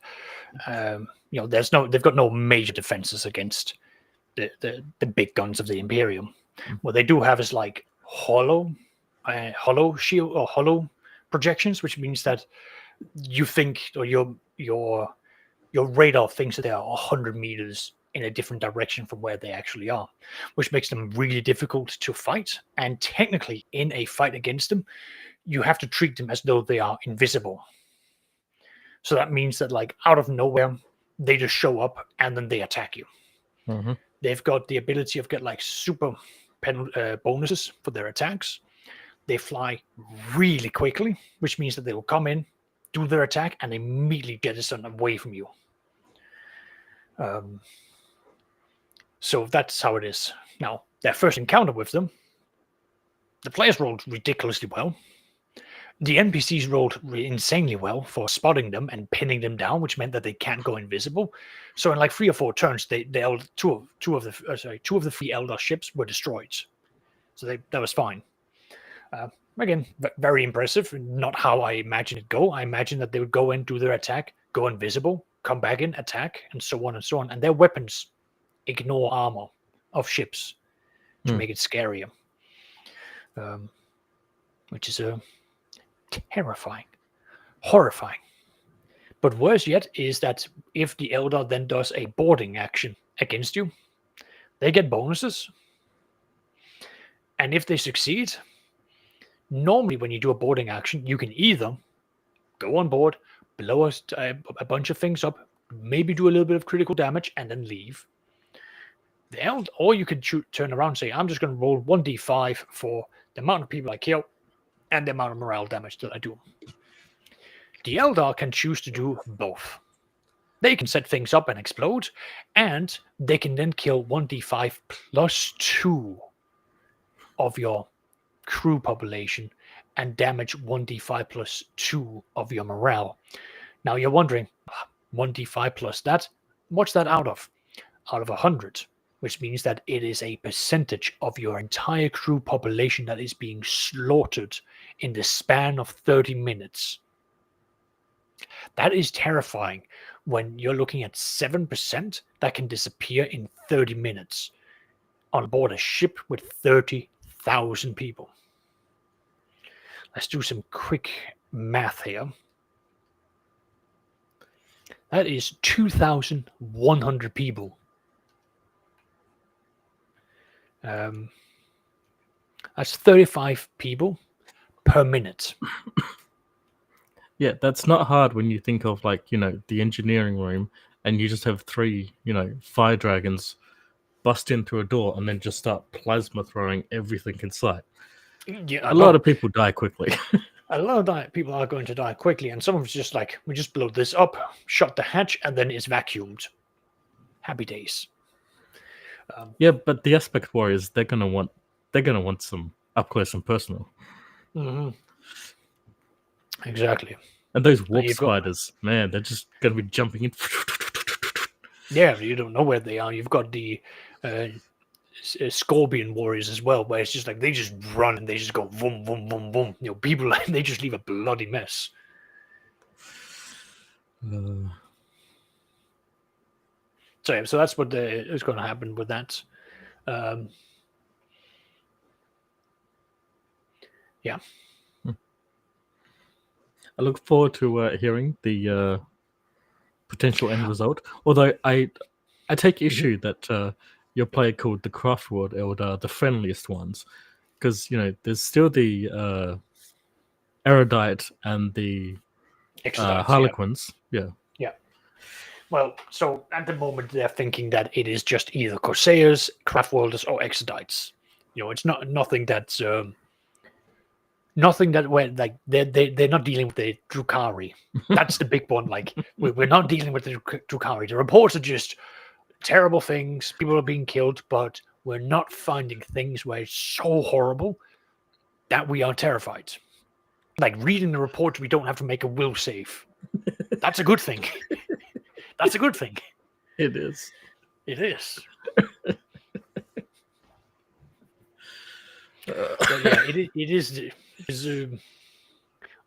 they've got no major defenses against the big guns of the Imperium. What they do have is like hollow shield or hollow projections, which means that you think, or your radar thinks that they are 100 meters in a different direction from where they actually are, which makes them really difficult to fight. And technically, in a fight against them, you have to treat them as though they are invisible. So that means that, like, out of nowhere, they just show up and then they attack you. Mm-hmm. They've got the ability of get like super bonuses for their attacks. They fly really quickly, which means that they will come in, do their attack, and immediately jettison away from you. So that's how it is. Now, their first encounter with them, the players rolled ridiculously well. The NPCs rolled insanely well for spotting them and pinning them down, which meant that they can't go invisible. So in like 3 or 4 turns, two of the 3 Elder ships were destroyed. So that was fine. Again, very impressive. Not how I imagined it go. I imagined that they would go in, do their attack, go invisible, come back in, attack, and so on and so on. And their weapons ignore armor of ships to make it scarier, which is terrifying, horrifying. But worse yet is that if the Elder then does a boarding action against you, they get bonuses. And if they succeed, normally when you do a boarding action, you can either go on board, blow a bunch of things up, maybe do a little bit of critical damage, and then leave. Or you could turn around and say, I'm just going to roll 1d5 for the amount of people I kill and the amount of morale damage that I do. The Eldar can choose to do both. They can set things up and explode, and they can then kill 1d5 plus 2 of your crew population and damage 1d5 plus 2 of your morale. Now you're wondering, 1d5 plus that, what's that out of? Out of 100, which means that it is a percentage of your entire crew population that is being slaughtered in the span of 30 minutes. That is terrifying when you're looking at 7% that can disappear in 30 minutes on board a ship with 30,000 people. Let's do some quick math here. That is 2,100 people. That's 35 people per minute. Yeah, that's not hard when you think of, like, you know, the engineering room and you just have 3, you know, fire dragons bust into a door and then just start plasma throwing everything in sight. Yeah, a lot of people die quickly. A lot of people are going to die quickly, and some of it's just like, we just blow this up, shut the hatch, and then it's vacuumed. Happy days. Yeah, but the aspect warriors, they're gonna want some up close and personal. Mm-hmm. Exactly. And those warp spiders, man, they're just gonna be jumping in. Yeah, you don't know where they are. You've got the Scorpion warriors as well, where it's just like they just run and they just go boom, boom, boom, boom. You know, people they just leave a bloody mess. So that's what is going to happen with that. Yeah. I look forward to hearing the potential end result. Although I take issue that your player called the Craft World Elder the friendliest ones, because, you know, there's still the erudite and the harlequins. Yeah. Well, so at the moment they're thinking that it is just either Corsairs, Craftworlders, or Exodites. You know, it's nothing that's nothing that where like they're not dealing with the Drukhari. That's the big one. Like we're not dealing with the Drukhari. The reports are just terrible things. People are being killed, but we're not finding things where it's so horrible that we are terrified. Like reading the report, we don't have to make a will save. That's a good thing. That's a good thing. It is. It is. But yeah, it is.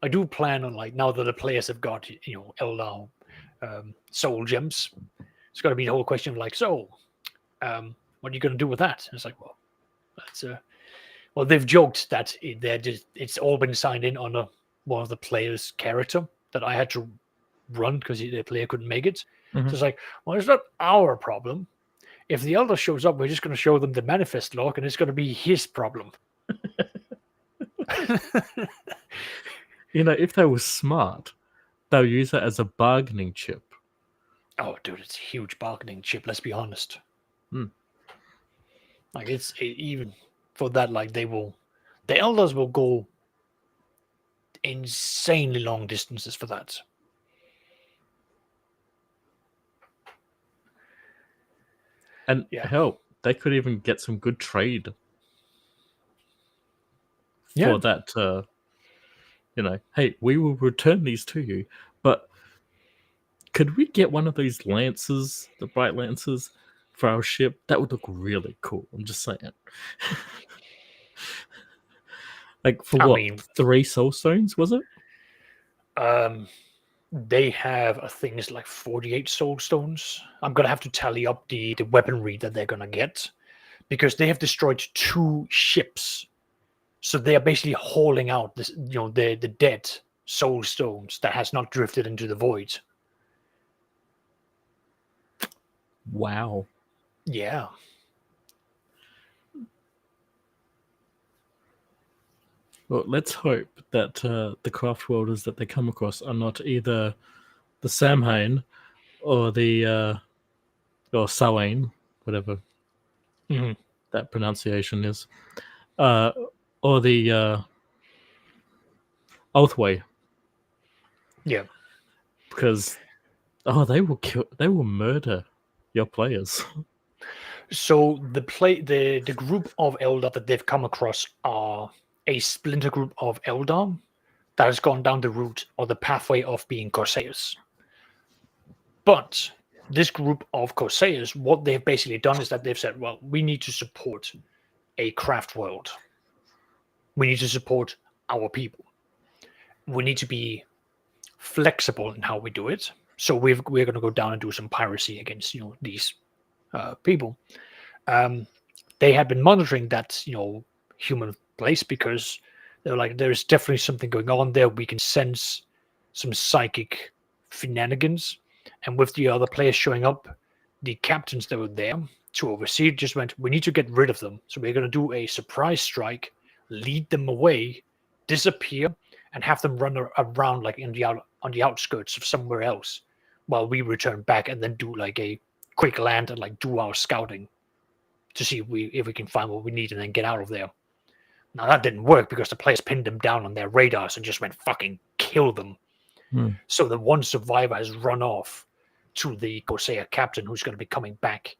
I do plan on, like, now that the players have got, you know, Eldar soul gems, it's got to be the whole question of like, so, what are you going to do with that? And it's like, well, that's well, they've joked that it's all been signed in on one of the players' character that I had to run because the player couldn't make it. Mm-hmm. So it's like, well, it's not our problem. If the Elder shows up, we're just going to show them the manifest log, and it's going to be his problem. You know, if they were smart, they'll use it as a bargaining chip. Oh, dude, it's a huge bargaining chip. Let's be honest. Like even for that, like the Elders will go insanely long distances for that. And hell, they could even get some good trade Yeah. for that. Hey, we will return these to you, but could we get one of these lances, the bright lances, for our ship? That would look really cool. I'm just saying. Like for I what? mean, 3 soul stones, was it? They have a thing is like 48 soul stones. I'm gonna have to tally up the weaponry that they're gonna get, because they have destroyed 2 ships. So they are basically hauling out this, the dead soul stones that has not drifted into the void. Wow. Yeah. Well, let's hope that the craft worlders that they come across are not either the Samhain or the or Samhain, whatever that pronunciation is, or the Oathway. Yeah. Because they will murder your players. So the group of Eldar that they've come across are a splinter group of Eldar that has gone down the route or the pathway of being Corsairs. But this group of Corsairs, what they've basically done is that they've said, well, we need to support a craft world. We need to support our people. We need to be flexible in how we do it. So we're going to go down and do some piracy against these people. They had been monitoring that human place, because they're like, there's definitely something going on there. We can sense some psychic shenanigans. And with the other players showing up, the captains that were there to oversee it just went, we need to get rid of them. So we're going to do a surprise strike, lead them away, disappear, and have them run around like on the outskirts of somewhere else, while we return back and then do like a quick land and like do our scouting to see if we can find what we need and then get out of there. Now that didn't work, because the players pinned them down on their radars and just went fucking kill them. So the one survivor has run off to the Corsair captain, who's going to be coming back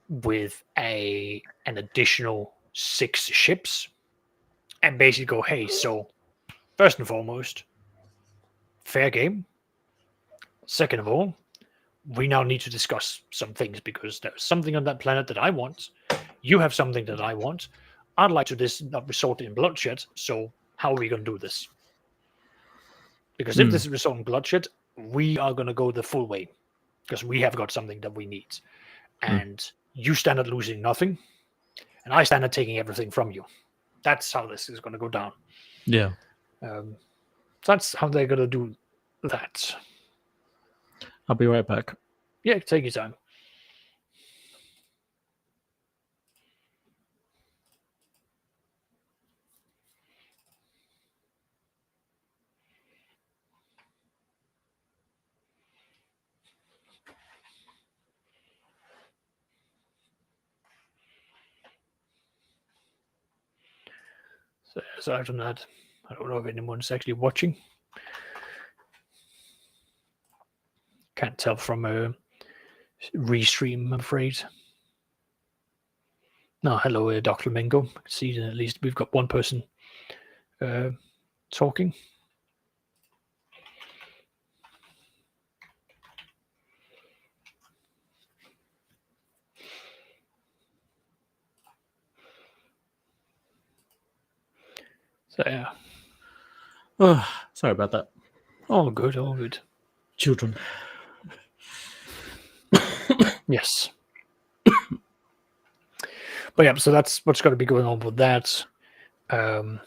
with an additional 6 ships, and basically go, hey, so first and foremost, fair game. Second of all, we now need to discuss some things, because there's something on that planet that I want. You have something that I want. I'd like to not result in bloodshed. So how are we going to do this? Because if this is resulting in bloodshed, we are going to go the full way, because we have got something that we need. And you stand at losing nothing, and I stand at taking everything from you. That's how this is going to go down. Yeah. That's how they're going to do that. I'll be right back. Yeah, take your time. So aside from that, I don't know if anyone's actually watching. Can't tell from a restream, I'm afraid. No, hello, Dr. Mingo. I can see that at least we've got one person talking. So yeah. Oh, sorry about that. All good, all good. Children. Yes. But yeah, so that's what's going to be going on with that. I've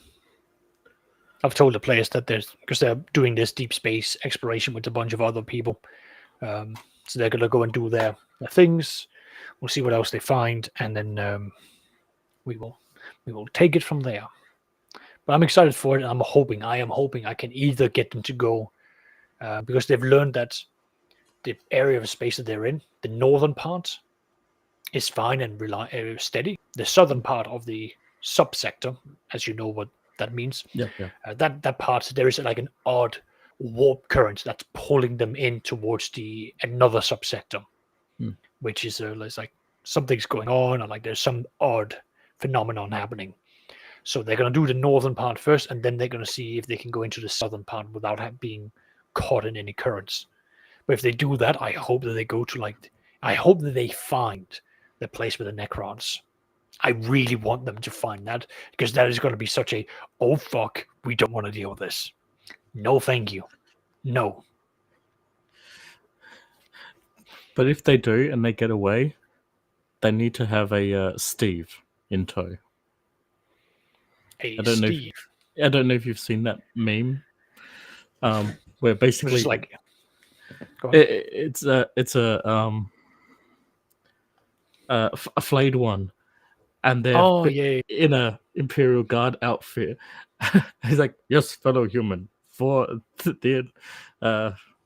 told the players that because they're doing this deep space exploration with a bunch of other people. So they're going to go and do their things. We'll see what else they find, and then we will take it from there. But I'm excited for it. And I am hoping I can either get them to go, because they've learned that the area of space that they're in, the northern part, is fine and steady. The southern part of the subsector, as you know what that means, Yeah. that part, there is like an odd warp current that's pulling them in towards another subsector, which is it's like something's going on, or like there's some odd phenomenon happening. So they're going to do the northern part first, and then they're going to see if they can go into the southern part without being caught in any currents. But if they do that, I hope that they go to I hope that they find the place with the Necrons. I really want them to find that, because that is going to be such a, oh fuck, we don't want to deal with this. No, thank you. No. But if they do and they get away, they need to have a Steve in tow. Hey, I don't know if you've seen that meme, where basically Just like, go on. it's a flayed one, and they're in a Imperial Guard outfit. He's like, "Yes, fellow human, for the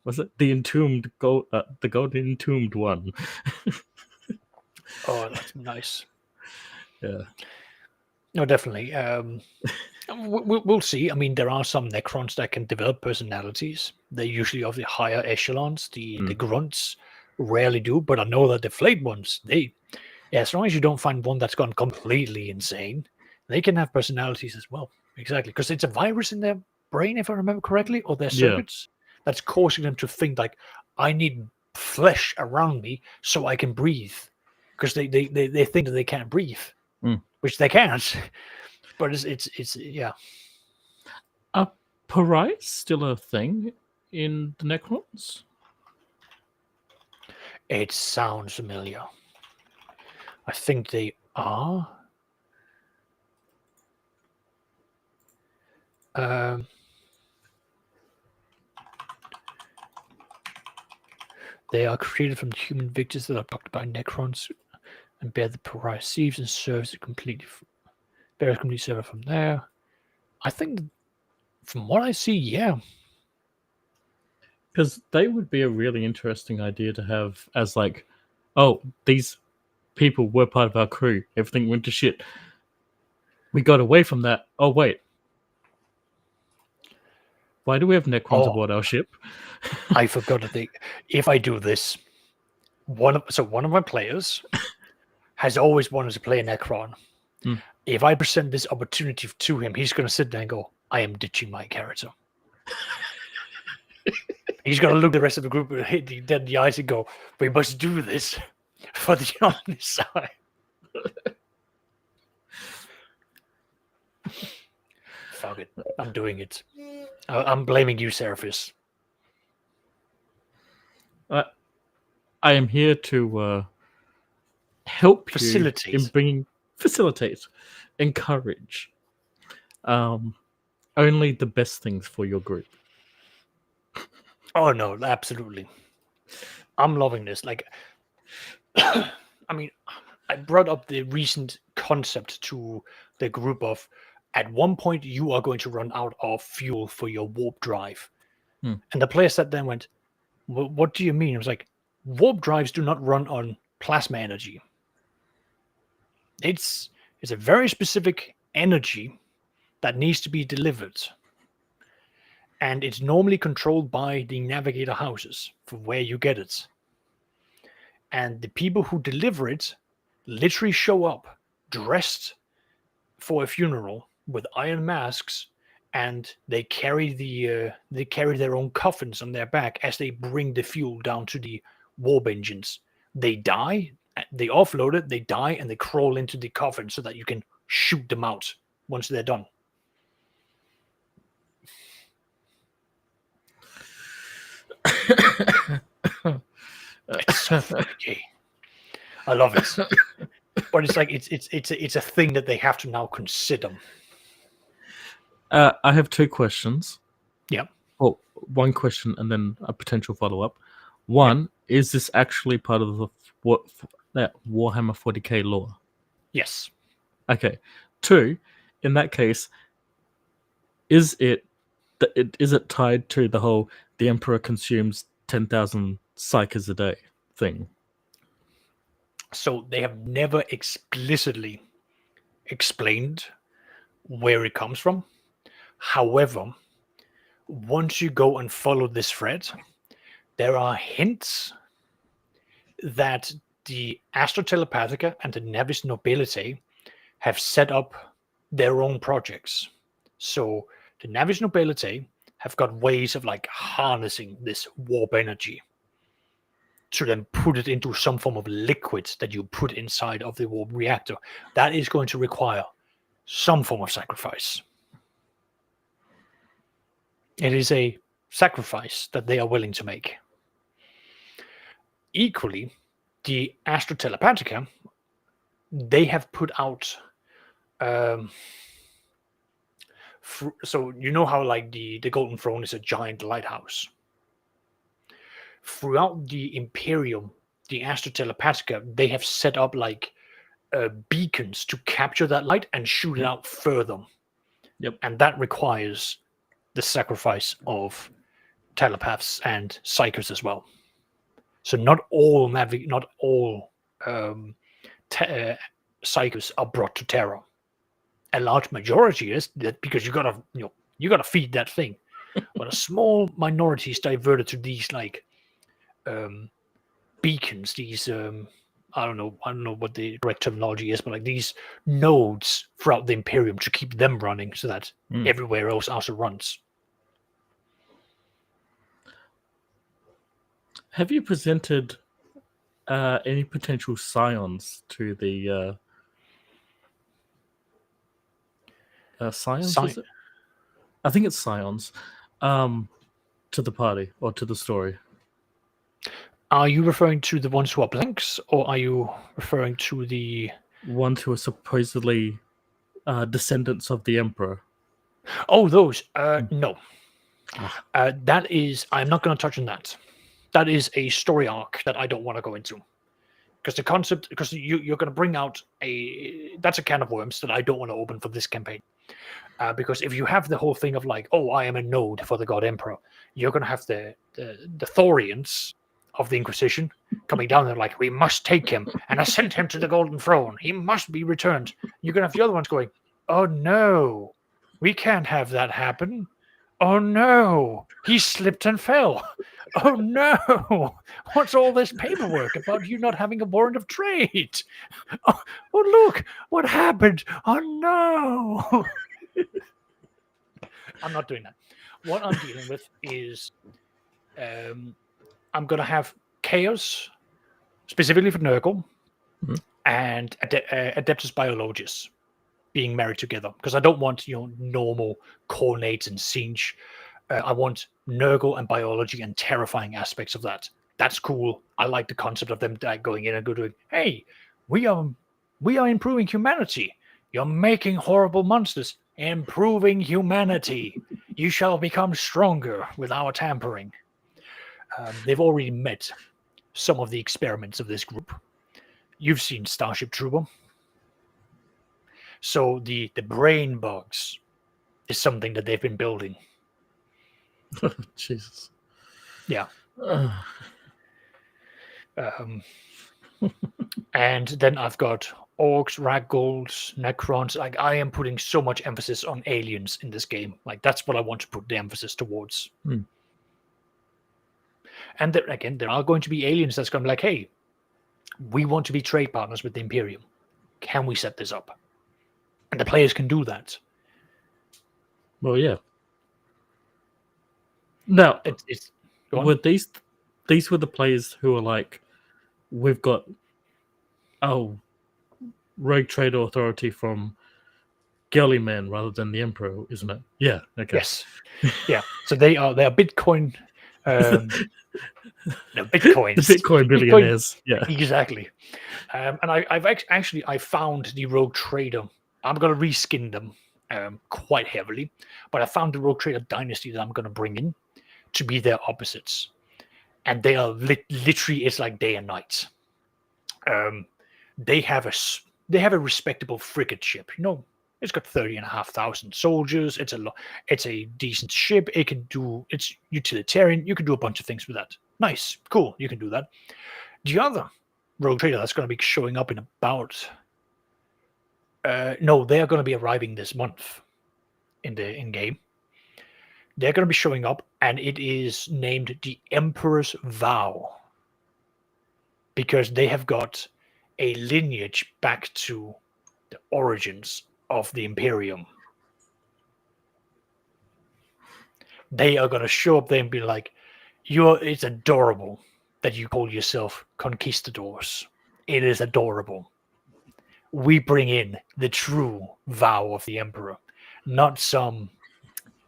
was it the entombed gold, the golden entombed one." Oh, that's nice. Yeah. No, definitely. We'll see. I mean, there are some Necrons that can develop personalities. They're usually of the higher echelons. The grunts rarely do, but I know that the flayed ones, as long as you don't find one that's gone completely insane, they can have personalities as well. Exactly, because it's a virus in their brain, if I remember correctly, or their circuits, that's causing them to think like, I need flesh around me so I can breathe, because they think that they can't breathe, which they can't. But it's yeah. Are pariahs still a thing in the Necrons? It sounds familiar. I think they are. They are created from human victors that are abducted by Necrons and bear the pariah sieves and serves completely server from there. I think, from what I see, yeah. Because they would be a really interesting idea to have as like, oh, these people were part of our crew. Everything went to shit. We got away from that. Oh, wait. Why do we have Necrons aboard our ship? I forgot that if I do this, one of my players has always wanted to play a Necron. If I present this opportunity to him, he's going to sit there and go, I am ditching my character. He's going to look the rest of the group and hit the dead in the eyes and go, we must do this for the honest side. Fuck it. I'm doing it. I'm blaming you, Seraphis. I am here to help facilitate. You in facilitate, encourage, only the best things for your group. Oh no, absolutely. I'm loving this. Like, I mean, I brought up the recent concept to the group of, at one point you are going to run out of fuel for your warp drive. And the player sat there and went, what do you mean? I was like, warp drives do not run on plasma energy. It's a very specific energy that needs to be delivered. And it's normally controlled by the navigator houses for where you get it. And the people who deliver it literally show up dressed for a funeral with iron masks, and they carry their own coffins on their back as they bring the fuel down to the warp engines. They die, they offload it, they die, and they crawl into the coffin so that you can shoot them out once they're done. It's so fucking gay. I love it. But it's like it's a thing that they have to now consider. I have two questions. Yeah. Well, one question and then a potential follow-up. One, is this actually part of that Warhammer 40k lore? Yes. Okay. Two, in that case, is it tied to the whole the Emperor consumes 10,000 psychers a day thing? So they have never explicitly explained where it comes from. However, once you go and follow this thread, there are hints that the Astra Telepathica and the Navis Nobility have set up their own projects. So the Navis Nobility have got ways of like harnessing this warp energy to then put it into some form of liquid that you put inside of the warp reactor. That is going to require some form of sacrifice. It is a sacrifice that they are willing to make. Equally, the Astra Telepathica, they have put out so you know how like the Golden Throne is a giant lighthouse. Throughout the Imperium, the Astra Telepathica, they have set up like beacons to capture that light and shoot it out further. Yep. And that requires the sacrifice of telepaths and psychers as well. So not all psychers are brought to Terra. A large majority is that because you gotta feed that thing, but a small minority is diverted to these like beacons. These I don't know what the correct terminology is, but like these nodes throughout the Imperium to keep them running so that everywhere else also runs. Have you presented any potential scions to the scions? Is it? I think it's scions to the party or to the story. Are you referring to the ones who are blanks, or are you referring to the ones who are supposedly descendants of the Emperor? Oh, those. No. That is. I'm not going to touch on that. That is a story arc that I don't want to go into. Because the concept, because you're going to bring out that's a can of worms that I don't want to open for this campaign. Because if you have the whole thing of like, oh, I am a node for the God Emperor, you're going to have the Thorians of the Inquisition coming down there like, we must take him and ascend him to the Golden Throne. He must be returned. You're going to have the other ones going, oh no, we can't have that happen. Oh no, he slipped and fell. Oh no, what's all this paperwork about you not having a warrant of trade? Oh look, what happened? Oh no. I'm not doing that. What I'm dealing with is I'm going to have chaos, specifically for Nurgle, and Adeptus Biologus being married together. Because I don't want normal Cornates and Siege. I want Nurgle and biology and terrifying aspects of that. That's cool. I like the concept of them going in and going, hey, we are improving humanity. You're making horrible monsters. Improving humanity. You shall become stronger with our tampering. They've already met some of the experiments of this group. You've seen Starship Trooper. So the brain bugs is something that they've been building. Jesus. Yeah. And then I've got orcs, ragdolls, necrons. Like I am putting so much emphasis on aliens in this game. Like that's what I want to put the emphasis towards. And there are going to be aliens that's going to be like, hey, we want to be trade partners with the Imperium. Can we set this up? And the players can do that. Well, yeah. Now, with these were the players who were like, we've got rogue trade authority from Gellyman rather than the Emperor, isn't it? Yeah. Okay. Yes. Yeah. So they are Bitcoin. No, Bitcoins. The Bitcoin billionaires. Yeah. Exactly. And I've actually found the rogue trader. I'm going to reskin them quite heavily, but I found the rogue trader dynasty that I'm going to bring in to be their opposites, and they are literally it's like day and night. They have a respectable frigate ship. It's got 30,500 soldiers. It's a decent ship. It's utilitarian. You can do a bunch of things with that. Nice, cool. You can do that. The other rogue trader that's going to be showing up in about no, they are going to be arriving this month in game. They're going to be showing up, and it is named the Emperor's Vow. because they have got a lineage back to the origins of the Imperium. They are going to show up there and be like, it's adorable that you call yourself conquistadors. It is adorable. We bring in the true vow of the Emperor, not some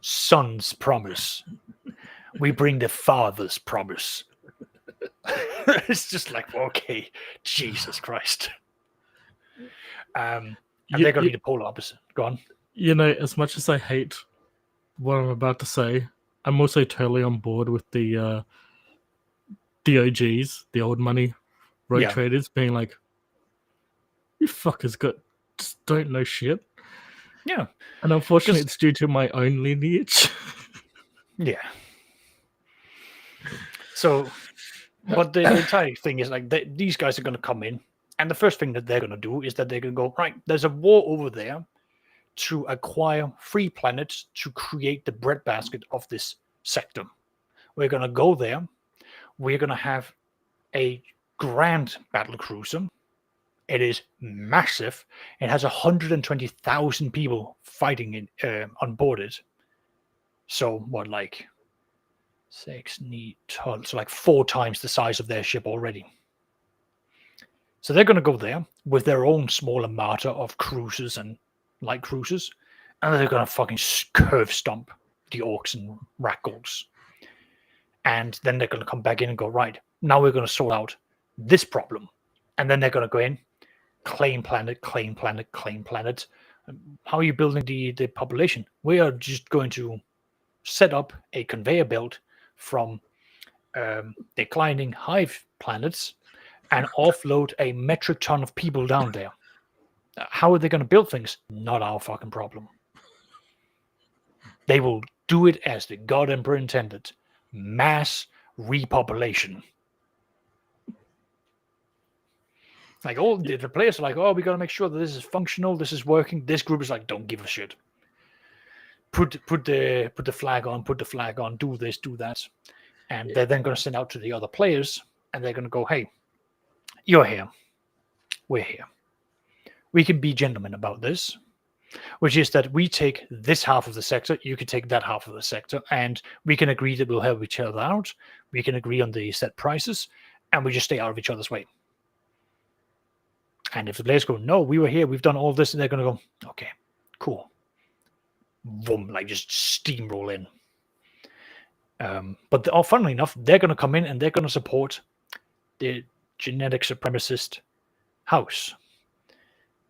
son's promise. We bring the father's promise. It's just like, okay, Jesus Christ. And they're going to be the polar opposite. Go on. You know, as much as I hate what I'm about to say, I'm also totally on board with the OGs, the old money road traders, being like, you fuckers just don't know shit. Yeah. And unfortunately, it's due to my own lineage. Yeah. So, but the entire thing is like, these guys are going to come in, and the first thing that they're going to do is that they're going to go, right, there's a war over there to acquire 3 planets to create the breadbasket of this sector. We're going to go there. We're going to have a grand battle cruiser. It is massive. It has 120,000 people fighting on board it. So what, like 6 neat tons, so like 4 times the size of their ship already. So they're going to go there with their own small armada of cruisers and light cruisers, and they're going to fucking curve stomp the orcs and ragdolls. And then they're going to come back in and go, right, now we're going to sort out this problem. And then they're going to go in, claim planet, claim planet, claim planet. How are you building the population? We are just going to set up a conveyor belt from declining hive planets and offload a metric ton of people down there. How are they going to build things? Not our fucking problem. They will do it as the God Emperor intended. Mass repopulation. Like, all the players are like, oh, we got to make sure that this is functional, this is working. This group is like, don't give a shit. Put the flag on, do this, do that. And they're then going to send out to the other players, and they're going to go, hey, you're here. We're here. We can be gentlemen about this, which is that we take this half of the sector, you can take that half of the sector, and we can agree that we'll help each other out. We can agree on the set prices, and we just stay out of each other's way. And if the players go, no, we were here, we've done all this, and they're going to go, okay, cool. Boom, like just steamroll in. But funnily enough, they're going to come in and they're going to support the genetic supremacist house.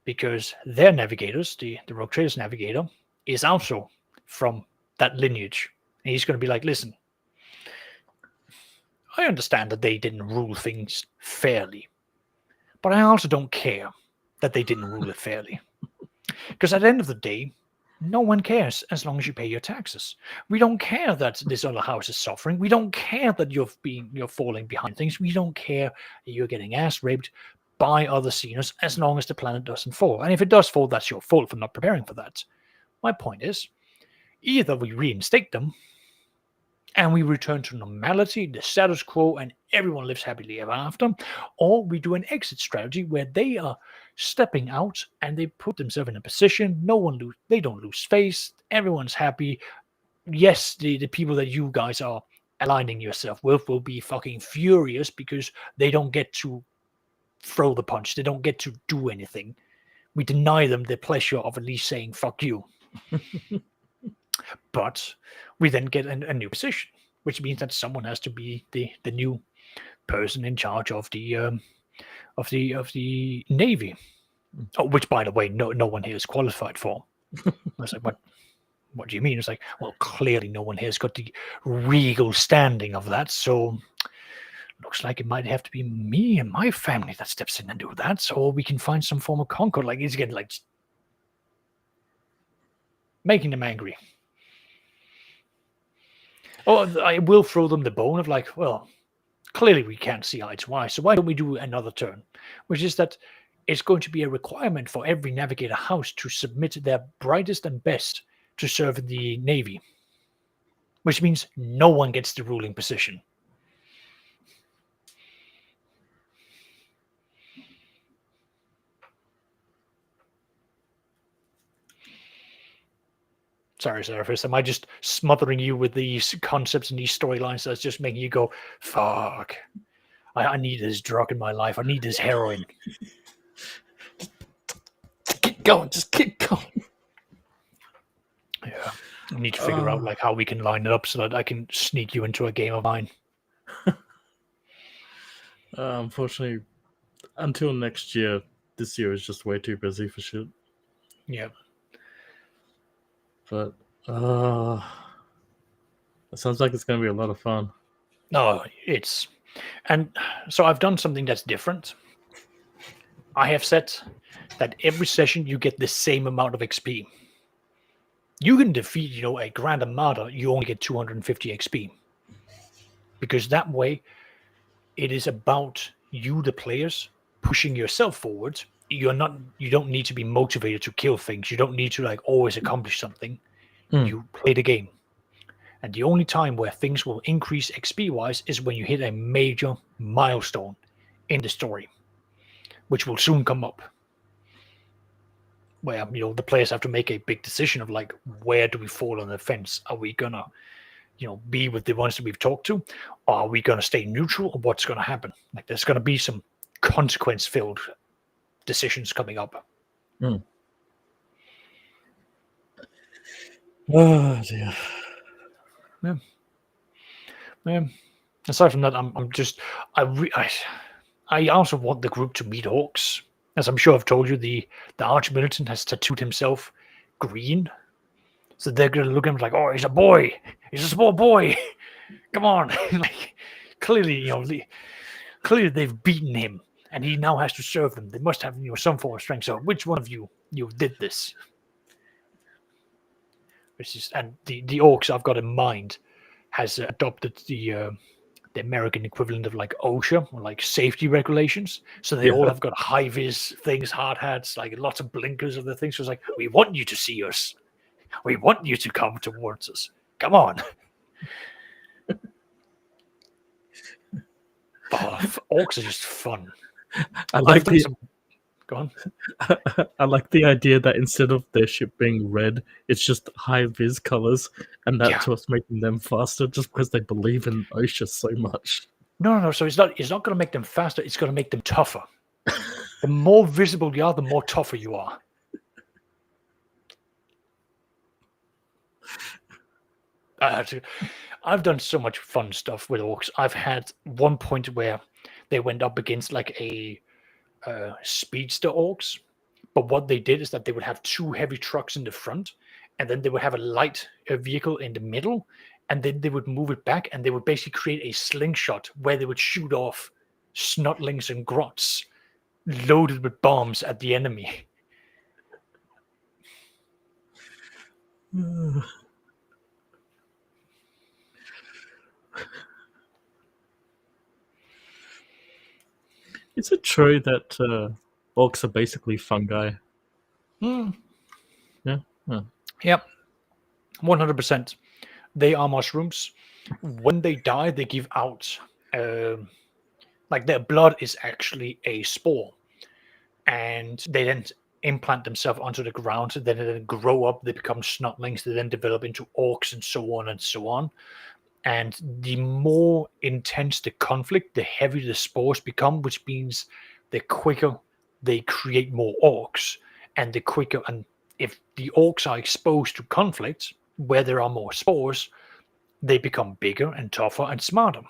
Because their navigators, the Rogue Traders navigator, is also from that lineage. And he's going to be like, listen, I understand that they didn't rule things fairly, but I also don't care that they didn't rule it fairly. Because at the end of the day, no one cares as long as you pay your taxes. We don't care that this other house is suffering. We don't care that you're falling behind things. We don't care that you're getting ass raped by other seniors as long as the planet doesn't fall. And if it does fall, that's your fault for not preparing for that. My point is, either we reinstate them and we return to normality, the status quo, and everyone lives happily ever after, or we do an exit strategy where they are stepping out and they put themselves in a position, they don't lose face, everyone's happy. Yes, the people that you guys are aligning yourself with will be fucking furious because they don't get to throw the punch, they don't get to do anything. We deny them the pleasure of at least saying fuck you. But we then get a new position, which means that someone has to be the new person in charge of the Navy. Oh, which, by the way, no one here is qualified for. I was like, what do you mean? It's like, well, clearly no one here has got the regal standing of that, so looks like it might have to be me and my family that steps in and do that, so we can find some form of concord. Like, he's getting like making them angry. Oh, I will throw them the bone of like, well, clearly we can't see eye to eye, so why don't we do another turn? Which is that it's going to be a requirement for every navigator house to submit their brightest and best to serve in the Navy, which means no one gets the ruling position. Sorry, Seraphis. Am I just smothering you with these concepts and these storylines that's just making you go, fuck, I need this drug in my life. I need this heroin. Keep going, just keep going. Yeah. I need to figure out like how we can line it up so that I can sneak you into a game of mine. Unfortunately, until next year, this year is just way too busy for shit. Yeah. But it sounds like it's going to be a lot of fun. No, it's... And so I've done something that's different. I have said that every session you get the same amount of XP. You can defeat, a Grand Armada, you only get 250 XP. Because that way, it is about you, the players, pushing yourself forward. You don't need to be motivated to kill things. You don't need to like always accomplish something. You play the game. And the only time where things will increase XP-wise is when you hit a major milestone in the story, which will soon come up. Where, the players have to make a big decision of like, where do we fall on the fence? Are we gonna, be with the ones that we've talked to? Or are we gonna stay neutral? Or what's gonna happen? Like, there's gonna be some consequence-filled decisions coming up. Oh dear. Yeah. Aside from that, I also want the group to meet orcs. As I'm sure I've told you, the Archmilitant has tattooed himself green. So they're going to look at him like, oh, he's a boy. He's a small boy. Come on. Like, clearly, clearly they've beaten him and he now has to serve them. They must have, some form of strength. So which one of you did this? And the orcs I've got in mind has adopted the American equivalent of like OSHA or like safety regulations. So they all have got high vis things, hard hats, like lots of blinkers of the things. So it's like, we want you to see us. We want you to come towards us. Come on. Orcs are just fun. I like Go on. I like the idea that instead of their ship being red, it's just high vis colors, and that's what's making them faster, just because they believe in OSHA so much. No. So it's not going to make them faster. It's going to make them tougher. The more visible you are, the more tougher you are. I've done so much fun stuff with orcs. I've had one point where they went up against like a speedster orcs, but what they did is that they would have two heavy trucks in the front, and then they would have a light vehicle in the middle, and then they would move it back, and they would basically create a slingshot where they would shoot off snotlings and grots loaded with bombs at the enemy. Is it true that orcs are basically fungi? Yeah. Yep. 100%. They are mushrooms. When they die, they give out like their blood is actually a spore, and they then implant themselves onto the ground. Then they grow up. They become snotlings. They then develop into orcs, and so on and so on. And the more intense the conflict, the heavier the spores become, which means the quicker they create more orcs, and the quicker. And if the orcs are exposed to conflict where there are more spores, they become bigger and tougher and smarter.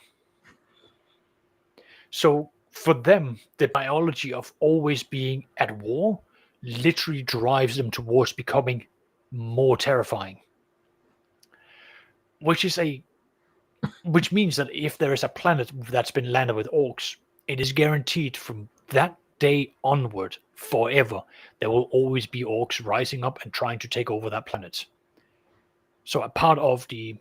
So for them, the biology of always being at war literally drives them towards becoming more terrifying. Which means that if there is a planet that's been landed with orcs, it is guaranteed from that day onward, forever, there will always be orcs rising up and trying to take over that planet. So a part of the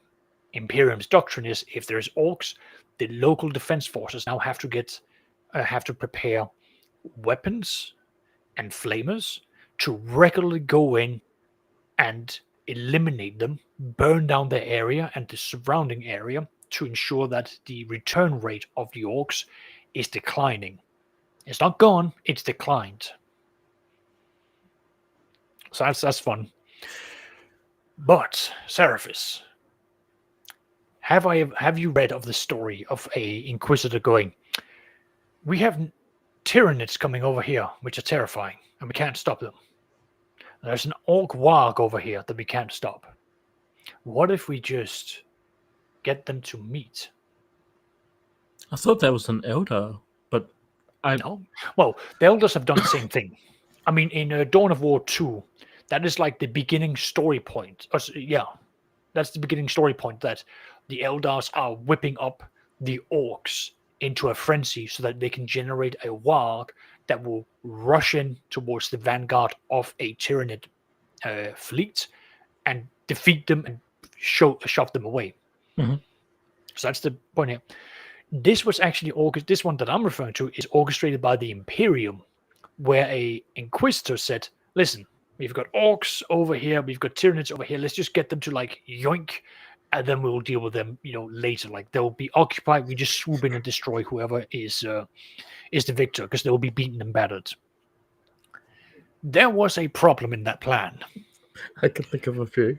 Imperium's doctrine is if there's orcs, the local defense forces now have to prepare weapons and flamers to regularly go in and eliminate them, burn down their area and the surrounding area to ensure that the return rate of the orcs is declining. It's not gone, it's declined. So that's fun. But Seraphis, have you read of the story of a Inquisitor going, we have Tyranids coming over here, which are terrifying, and we can't stop them. There's an Orc Warg over here that we can't stop. What if we just get them to meet? I thought that was an elder, but No. Well, the Elders have done the same thing. I mean, in Dawn of War 2, that is like the beginning story point. That's the beginning story point, that the Eldars are whipping up the Orcs into a frenzy so that they can generate a Warg that will rush in towards the vanguard of a Tyranid fleet and defeat them and shove them away. Mhm. So that's the point here. This was actually this one that I'm referring to is orchestrated by the Imperium, where a Inquisitor said, listen, we've got Orcs over here, we've got Tyranids over here, let's just get them to like yoink, and then we'll deal with them, later. Like they'll be occupied, we just swoop in and destroy whoever is the victor, because they'll be beaten and battered. There was a problem in that plan. I can think of a few.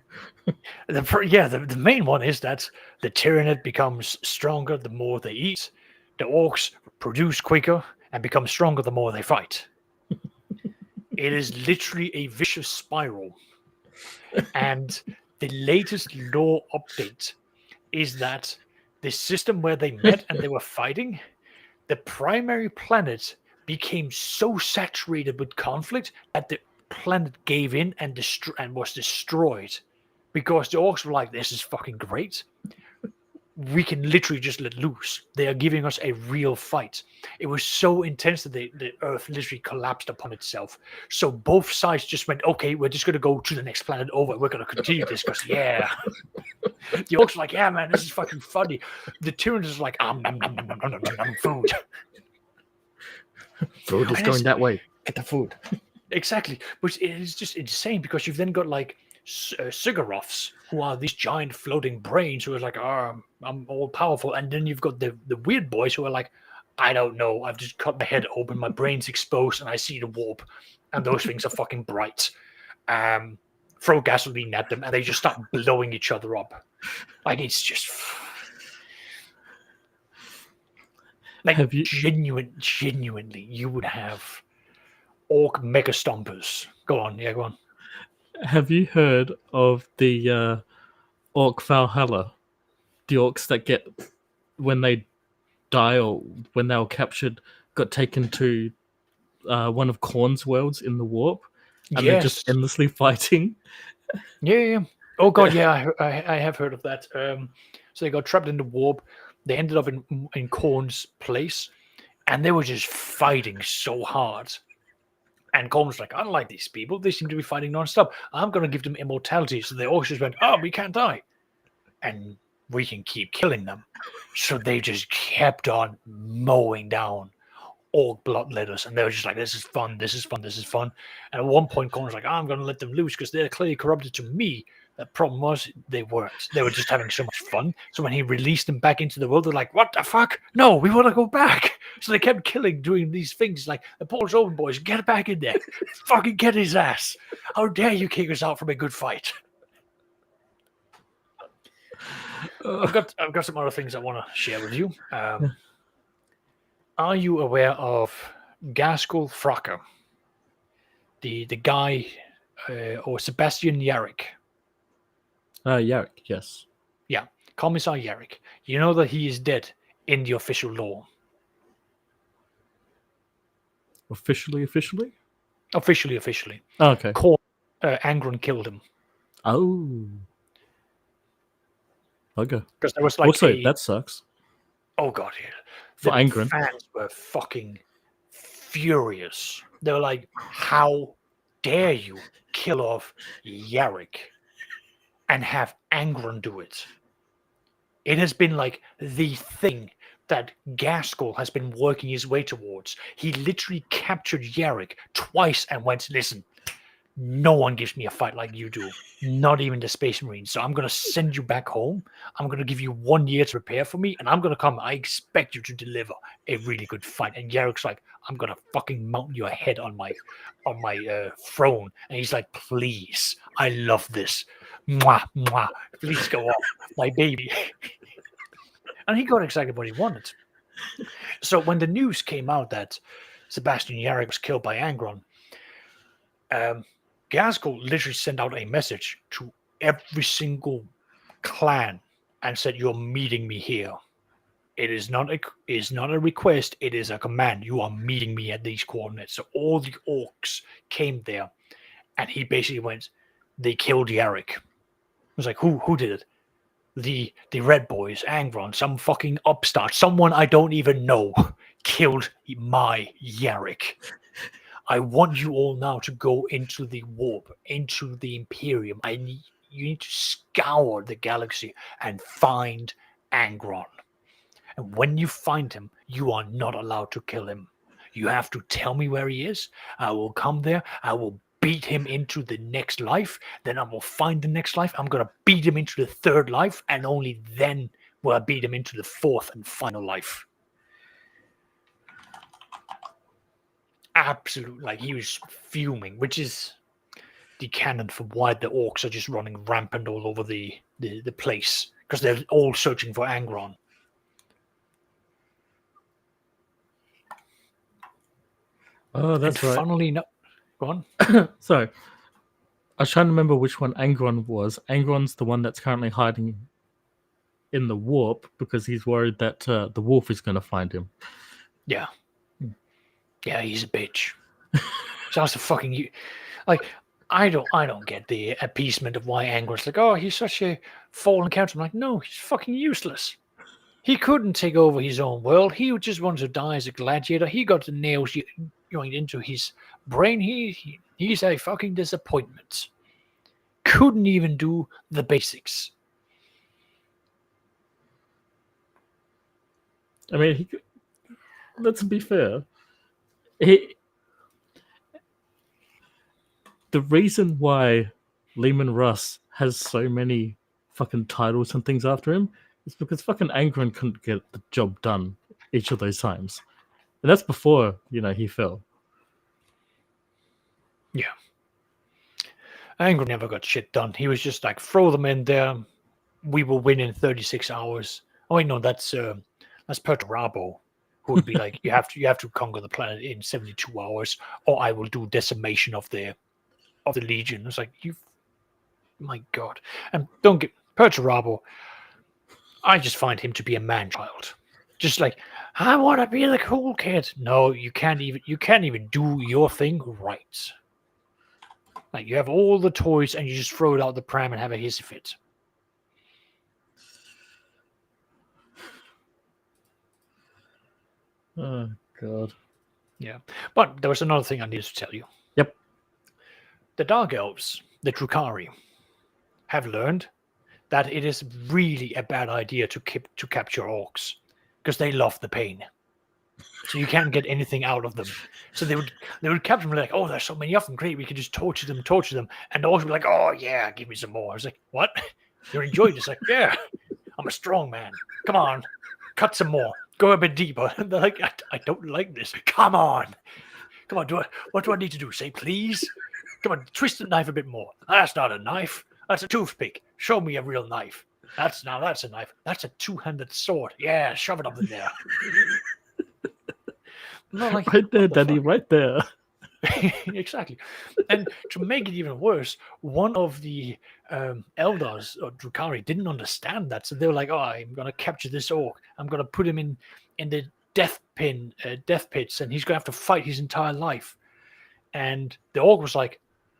The main one is that the Tyranid becomes stronger the more they eat. The Orcs produce quicker and become stronger the more they fight. It is literally a vicious spiral. And the latest lore update is that the system where they met and they were fighting, the primary planet became so saturated with conflict that the planet gave in and was destroyed, because the Orcs were like, this is fucking great. We can literally just let loose. They are giving us a real fight. It was so intense that the Earth literally collapsed upon itself. So both sides just went, okay, we're just going to go to the next planet over. We're going to continue this because, yeah. The Orcs were like, yeah, man, this is fucking funny. The Tyranids is like, food. Food is going that way. Get the food. Exactly. But it is just insane, because you've then got like Sigurofs, who are these giant floating brains who are like, I'm all powerful. And then you've got the weird boys who are like, I don't know, I've just cut my head open, my brain's exposed, and I see the warp, and those things are fucking bright. Throw gasoline at them, and they just start blowing each other up. Like, it's just like, genuinely, you would have Orc mega stompers. Go on. Have you heard of the Orc Valhalla? The Orcs that get, when they die or when they were captured, got taken to one of Khorne's worlds in the warp, and they're just endlessly fighting. Yeah. Oh god, yeah, I have heard of that. So they got trapped in the warp. They ended up in Khorne's place, and they were just fighting so hard. And Khorne's like, I don't like these people. They seem to be fighting non-stop. I'm going to give them immortality. So they all just went, oh, we can't die. And we can keep killing them. So they just kept on mowing down Orc bloodletters. And they were just like, this is fun. And at one point, Khorne's like, I'm going to let them loose because they're clearly corrupted to me. The problem was they weren't. They were just having so much fun. So when he released them back into the world, they're like, what the fuck? No, we want to go back. So they kept doing these things like, the Paul's own boys, get back in there. Fucking get his ass. How dare you kick us out from a good fight? I've got some other things I want to share with you. Are you aware of Gaskell Fracker? The guy, or Sebastian Yarrick? Yarrick, yes. Yeah, Commissar Yarrick. You know that he is dead in the official lore. Officially? Officially. Oh, okay. Angron killed him. Oh. Okay. Because there was like also, that sucks. Oh god, yeah. For The Angron. fans were fucking furious. They were like, how dare you kill off Yarrick and have Angron do it? It has been like the thing that Gaskell has been working his way towards. He literally captured Yarrick twice and went, listen, no one gives me a fight like you do, not even the Space Marines. So I'm going to send you back home. I'm going to give you 1 year to prepare for me, and I'm going to come. I expect you to deliver a really good fight. And Yarrick's like, I'm going to fucking mount your head on my throne. And he's like, please, I love this. Mwah, mwah. Please go off, my baby. And he got exactly what he wanted. So when the news came out that Sebastian Yarrick was killed by Angron, Gaskell literally sent out a message to every single clan and said, "You're meeting me here. It is not a request. It is a command. You are meeting me at these coordinates." So all the orcs came there, and he basically went, "They killed Yarrick." I was like, "Who did it?" The Red Boys, Angron, some fucking upstart, someone I don't even know, killed my Yarrick. I want you all now to go into the warp, into the Imperium. You need to scour the galaxy and find Angron. And when you find him, you are not allowed to kill him. You have to tell me where he is. I will come there. I will beat him into the next life. Then I will find the next life. I'm going to beat him into the third life. And only then will I beat him into the fourth and final life. Absolutely. Like, he was fuming, which is the canon for why the orcs are just running rampant all over the place. Because they're all searching for Angron. Oh, that's and right. Funnily enough, go on. So, I was trying to remember which one Angron was. Angron's the one that's currently hiding in the warp because he's worried that the wolf is going to find him. Yeah. Yeah, he's a bitch. Sounds to fucking like. I don't get the appeasement of why Angron's like, oh, he's such a fallen character. I'm like, no, he's fucking useless. He couldn't take over his own world. He just wanted to die as a gladiator. He got the nails going into his brain. He's a fucking disappointment. Couldn't even do the basics. I mean, let's be fair. The reason why Lehman Russ has so many fucking titles and things after him is because fucking Angron couldn't get the job done each of those times. And that's before, he fell. Yeah. Angron never got shit done. He was just like, throw them in there. We will win in 36 hours. Oh, wait, no, that's Perturabo, who would be like, you have to conquer the planet in 72 hours, or I will do decimation of the Legion. It's like, my God. And don't get Perturabo. I just find him to be a man-child. Just like, I want to be the cool kid. No, you can't even do your thing right. Like, you have all the toys and you just throw it out the pram and have a hissy fit. Oh, God. Yeah. But there was another thing I needed to tell you. Yep. The Dark Elves, the Drukhari, have learned that it is really a bad idea to capture orcs because they love the pain. So you can't get anything out of them. So they would capture them like, oh, there's so many of them. Great, we can just torture them. And the orcs would be like, oh, yeah, give me some more. I was like, what? You're enjoying this? Like, yeah, I'm a strong man. Come on, cut some more. Go a bit deeper. And they're like, I don't like this. Come on. What do I need to do? Say please? Come on, twist the knife a bit more. That's not a knife. That's a toothpick. Show me a real knife. That's a knife. That's a two-handed sword. Yeah, shove it up in there. Like, right there, Daddy, right there. Exactly. And to make it even worse, one of the elders or Drukhari didn't understand that. So they were like, oh, I'm going to capture this orc. I'm going to put him in the death pits, and he's going to have to fight his entire life. And the orc was like,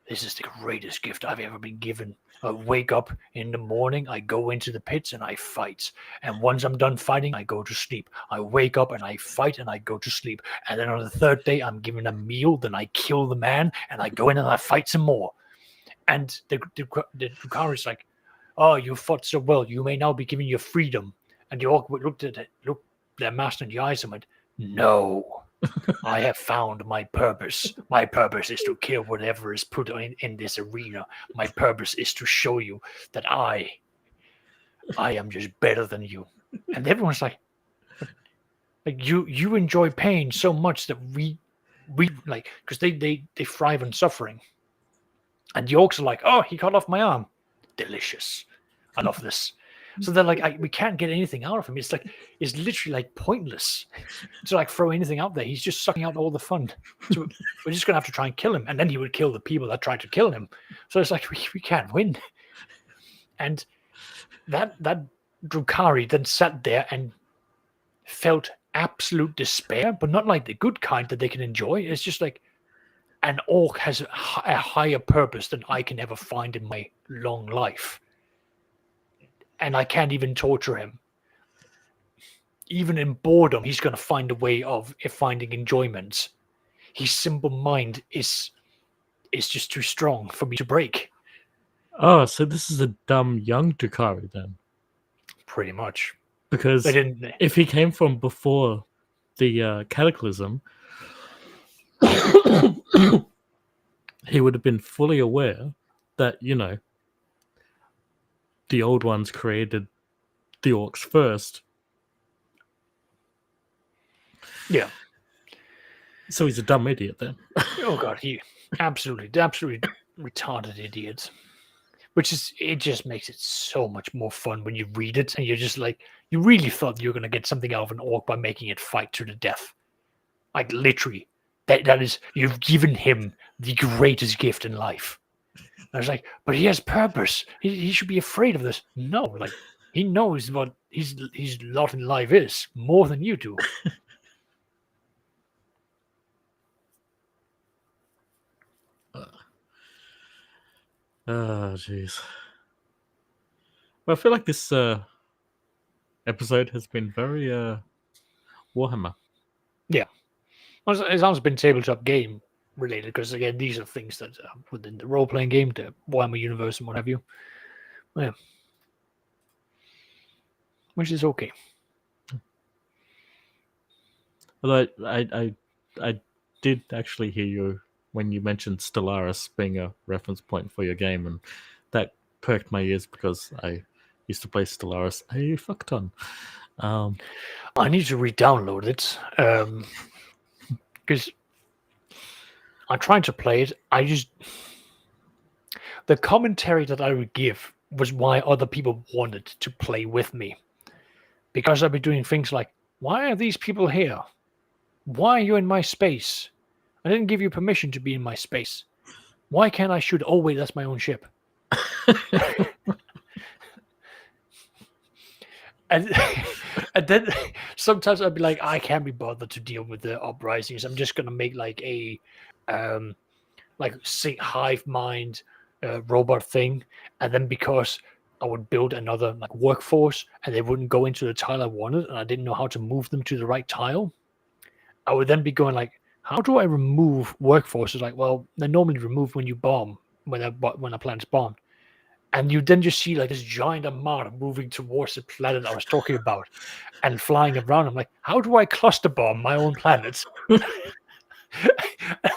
this is the greatest gift I've ever been given. I wake up in the morning, I go into the pits and I fight. And once I'm done fighting, I go to sleep. I wake up and I fight and I go to sleep. And then on the third day, I'm given a meal. Then I kill the man and I go in and I fight some more. And the Drukhari is like, oh, you fought so well. You may now be given your freedom. And the orc looked their master in the eyes and went, no. I have found my purpose. My purpose is to kill whatever is put in this arena. My purpose is to show you that I am just better than you. And everyone's like you enjoy pain so much that we like, because they thrive on suffering. And the orcs are like, oh, he cut off my arm. delicious. I love this. So they're like, we can't get anything out of him. It's literally like pointless to like throw anything out there. He's just sucking out all the fun. So we're just gonna have to try and kill him, and then he would kill the people that tried to kill him. So it's like we can't win. And that Drukhari then sat there and felt absolute despair, but not like the good kind that they can enjoy. It's just like an orc has a higher purpose than I can ever find in my long life. And I can't even torture him. Even in boredom, he's going to find a way of finding enjoyment. His simple mind is just too strong for me to break. Oh, so this is a dumb young Drukhari then? Pretty much. Because They didn't. if he came from before the Cataclysm, he would have been fully aware that, the old ones created the orcs first. Yeah. So he's a dumb idiot then. Oh god, he absolutely retarded idiot. It just makes it so much more fun when you read it and you're just like, you really thought you were going to get something out of an orc by making it fight to the death. Like literally, that is, you've given him the greatest gift in life. I was like, but he has purpose. He should be afraid of this. No, like he knows what his lot in life is more than you do. Oh, jeez. Well, I feel like this episode has been very Warhammer. Yeah. It has been tabletop game related because, again, these are things that are within the role playing game, the Warhammer universe, and what have you. Yeah. Which is okay. Although I did actually hear you when you mentioned Stellaris being a reference point for your game, and that perked my ears because I used to play Stellaris a fuck ton. I need to re-download it because I'm trying to play it. The commentary that I would give was why other people wanted to play with me, because I'd be doing things like, why are these people here? Why are you in my space? I didn't give you permission to be in my space. Why can't I shoot? Oh wait, that's my own ship. And then sometimes I'd be like, I can't be bothered to deal with the uprisings. I'm just gonna make like a hive mind robot thing, and then because I would build another like workforce, and they wouldn't go into the tile I wanted, and I didn't know how to move them to the right tile, I would then be going like, how do I remove workforces? Like, well, they're normally removed when you bomb, when a planet's bombed. And you then just see like this giant armada moving towards the planet I was talking about and flying around. I'm like, how do I cluster bomb my own planet? And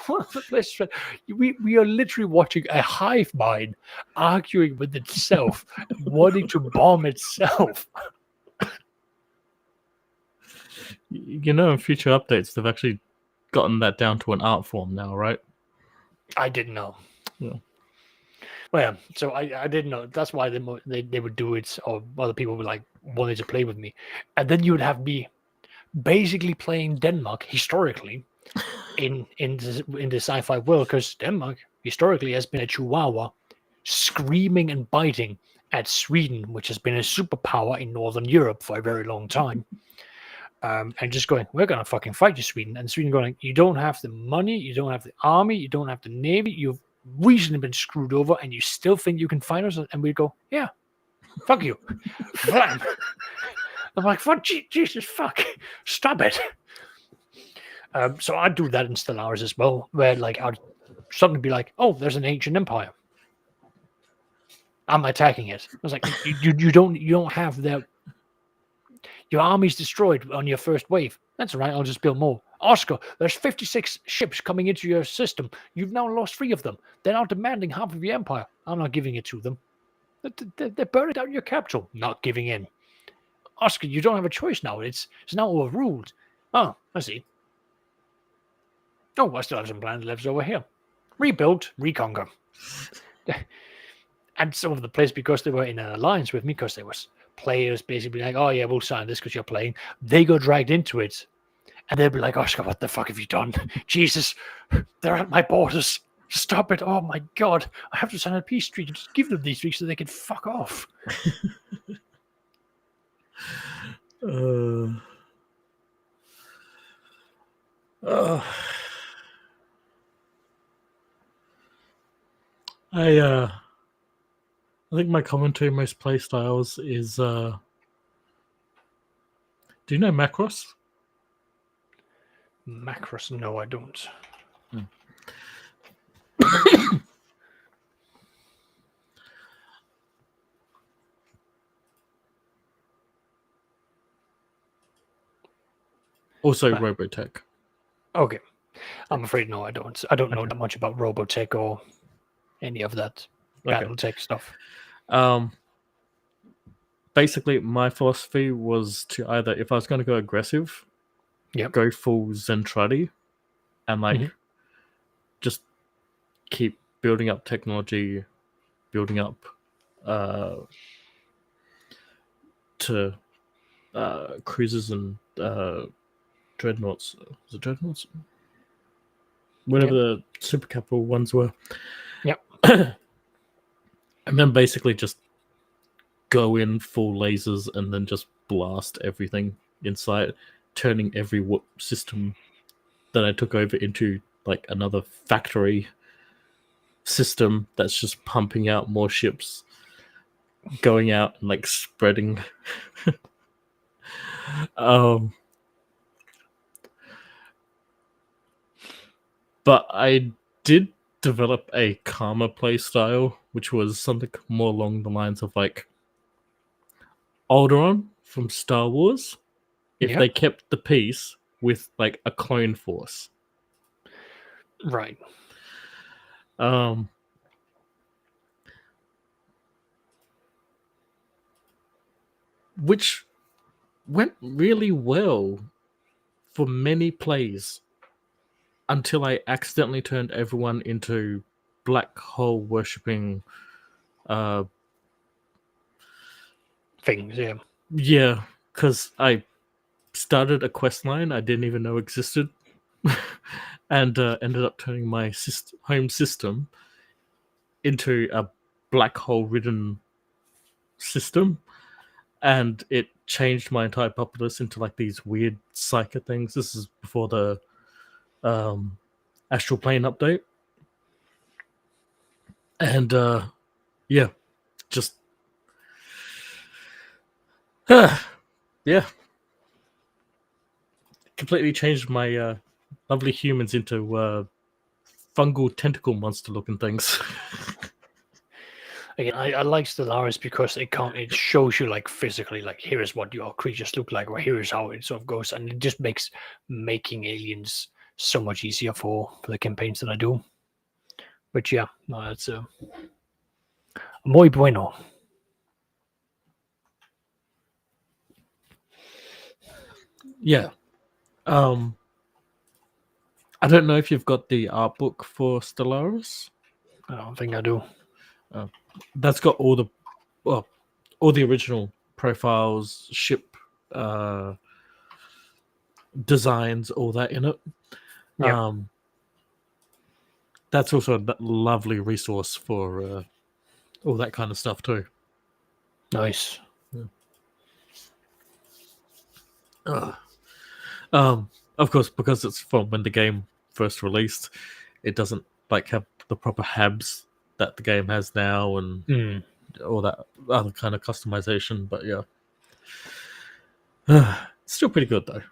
one of the places, we are literally watching a hive mind arguing with itself, wanting to bomb itself. In future updates, they've actually gotten that down to an art form now, right? I didn't know. Yeah. Well, yeah, so I didn't know. That's why they would do it, or other people would like wanted to play with me, and then you would have me basically playing Denmark historically in the sci-fi world, because Denmark historically has been a chihuahua screaming and biting at Sweden, which has been a superpower in Northern Europe for a very long time. And just going, we're going to fucking fight you, Sweden. And Sweden going, you don't have the money, you don't have the army, you don't have the navy, you've recently been screwed over, and you still think you can fight us? And we go, yeah, fuck you. Flam. I'm like, fuck, Jesus, fuck, stop it. So I'd do that in Stellaris as well, where like I'd suddenly be like, oh, there's an ancient empire. I'm attacking it. I was like, you don't have that. Your army's destroyed on your first wave. That's all right. I'll just build more. Oscar, there's 56 ships coming into your system. You've now lost 3 of them. They're now demanding half of your empire. I'm not giving it to them. They're burning down your capital. Not giving in. Oscar, you don't have a choice now. It's now overruled. Oh, I see. Oh, I still have some planet left over here. Rebuild, reconquer. And some of the players, because they were in an alliance with me, because there was players basically like, oh yeah, we'll sign this because you're playing, they got dragged into it. And they'd be like, Oscar, what the fuck have you done? Jesus, they're at my borders. Stop it. Oh my god. I have to sign a peace treaty. Just give them these weeks so they can fuck off. I think my common to most play styles is do you know Macross? Macross, no, I don't. Also Robotech. Okay. I'm afraid no, I don't. I don't know that much about Robotech or any of that Battletech stuff. Basically, my philosophy was to either, if I was going to go aggressive, go full Zentradi and like just keep building up technology, building up to cruisers and dreadnoughts. Was it dreadnoughts? Whatever the super capital ones were. Yep. And then basically just go in full lasers and then just blast everything inside, turning every system that I took over into like another factory system that's just pumping out more ships, going out and like spreading. But I did develop a calmer play style, which was something more along the lines of like Alderaan from Star Wars, if they kept the peace with like a clone force. Right. Which went really well for many plays until I accidentally turned everyone into black hole worshipping things, yeah, because I started a quest line I didn't even know existed and ended up turning my home system into a black hole ridden system, and it changed my entire populace into like these weird psyker things. This is before the astral plane update, and just completely changed my lovely humans into fungal tentacle monster looking things. Again, I like Stellaris because it shows you like physically, like here is what your creatures look like, or here is how it sort of goes, and it just makes making aliens so much easier for the campaigns that I do. But yeah, no, that's muy bueno. Yeah. I don't know if you've got the art book for Stellaris. I don't think I do. That's got all the original profiles, ship designs, all that in it. Yeah. That's also a lovely resource for all that kind of stuff too. Nice. Of course, because it's from when the game first released, it doesn't like have the proper habs that the game has now and all that other kind of customization. But yeah, it's still pretty good though.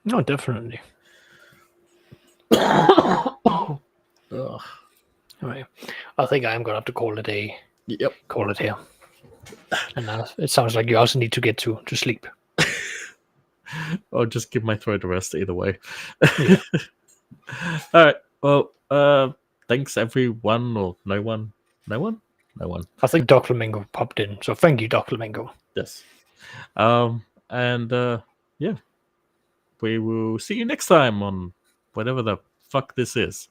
No, definitely. Right. I think I'm gonna have to call it a. Yep. Call it here. And it sounds like you also need to get to sleep. Or just give my throat a rest either way. Yeah. All right. Well, thanks everyone, or no one. I think Doc Flamingo popped in, so thank you, Doc Flamingo. Yes. And yeah, we will see you next time on whatever the fuck this is.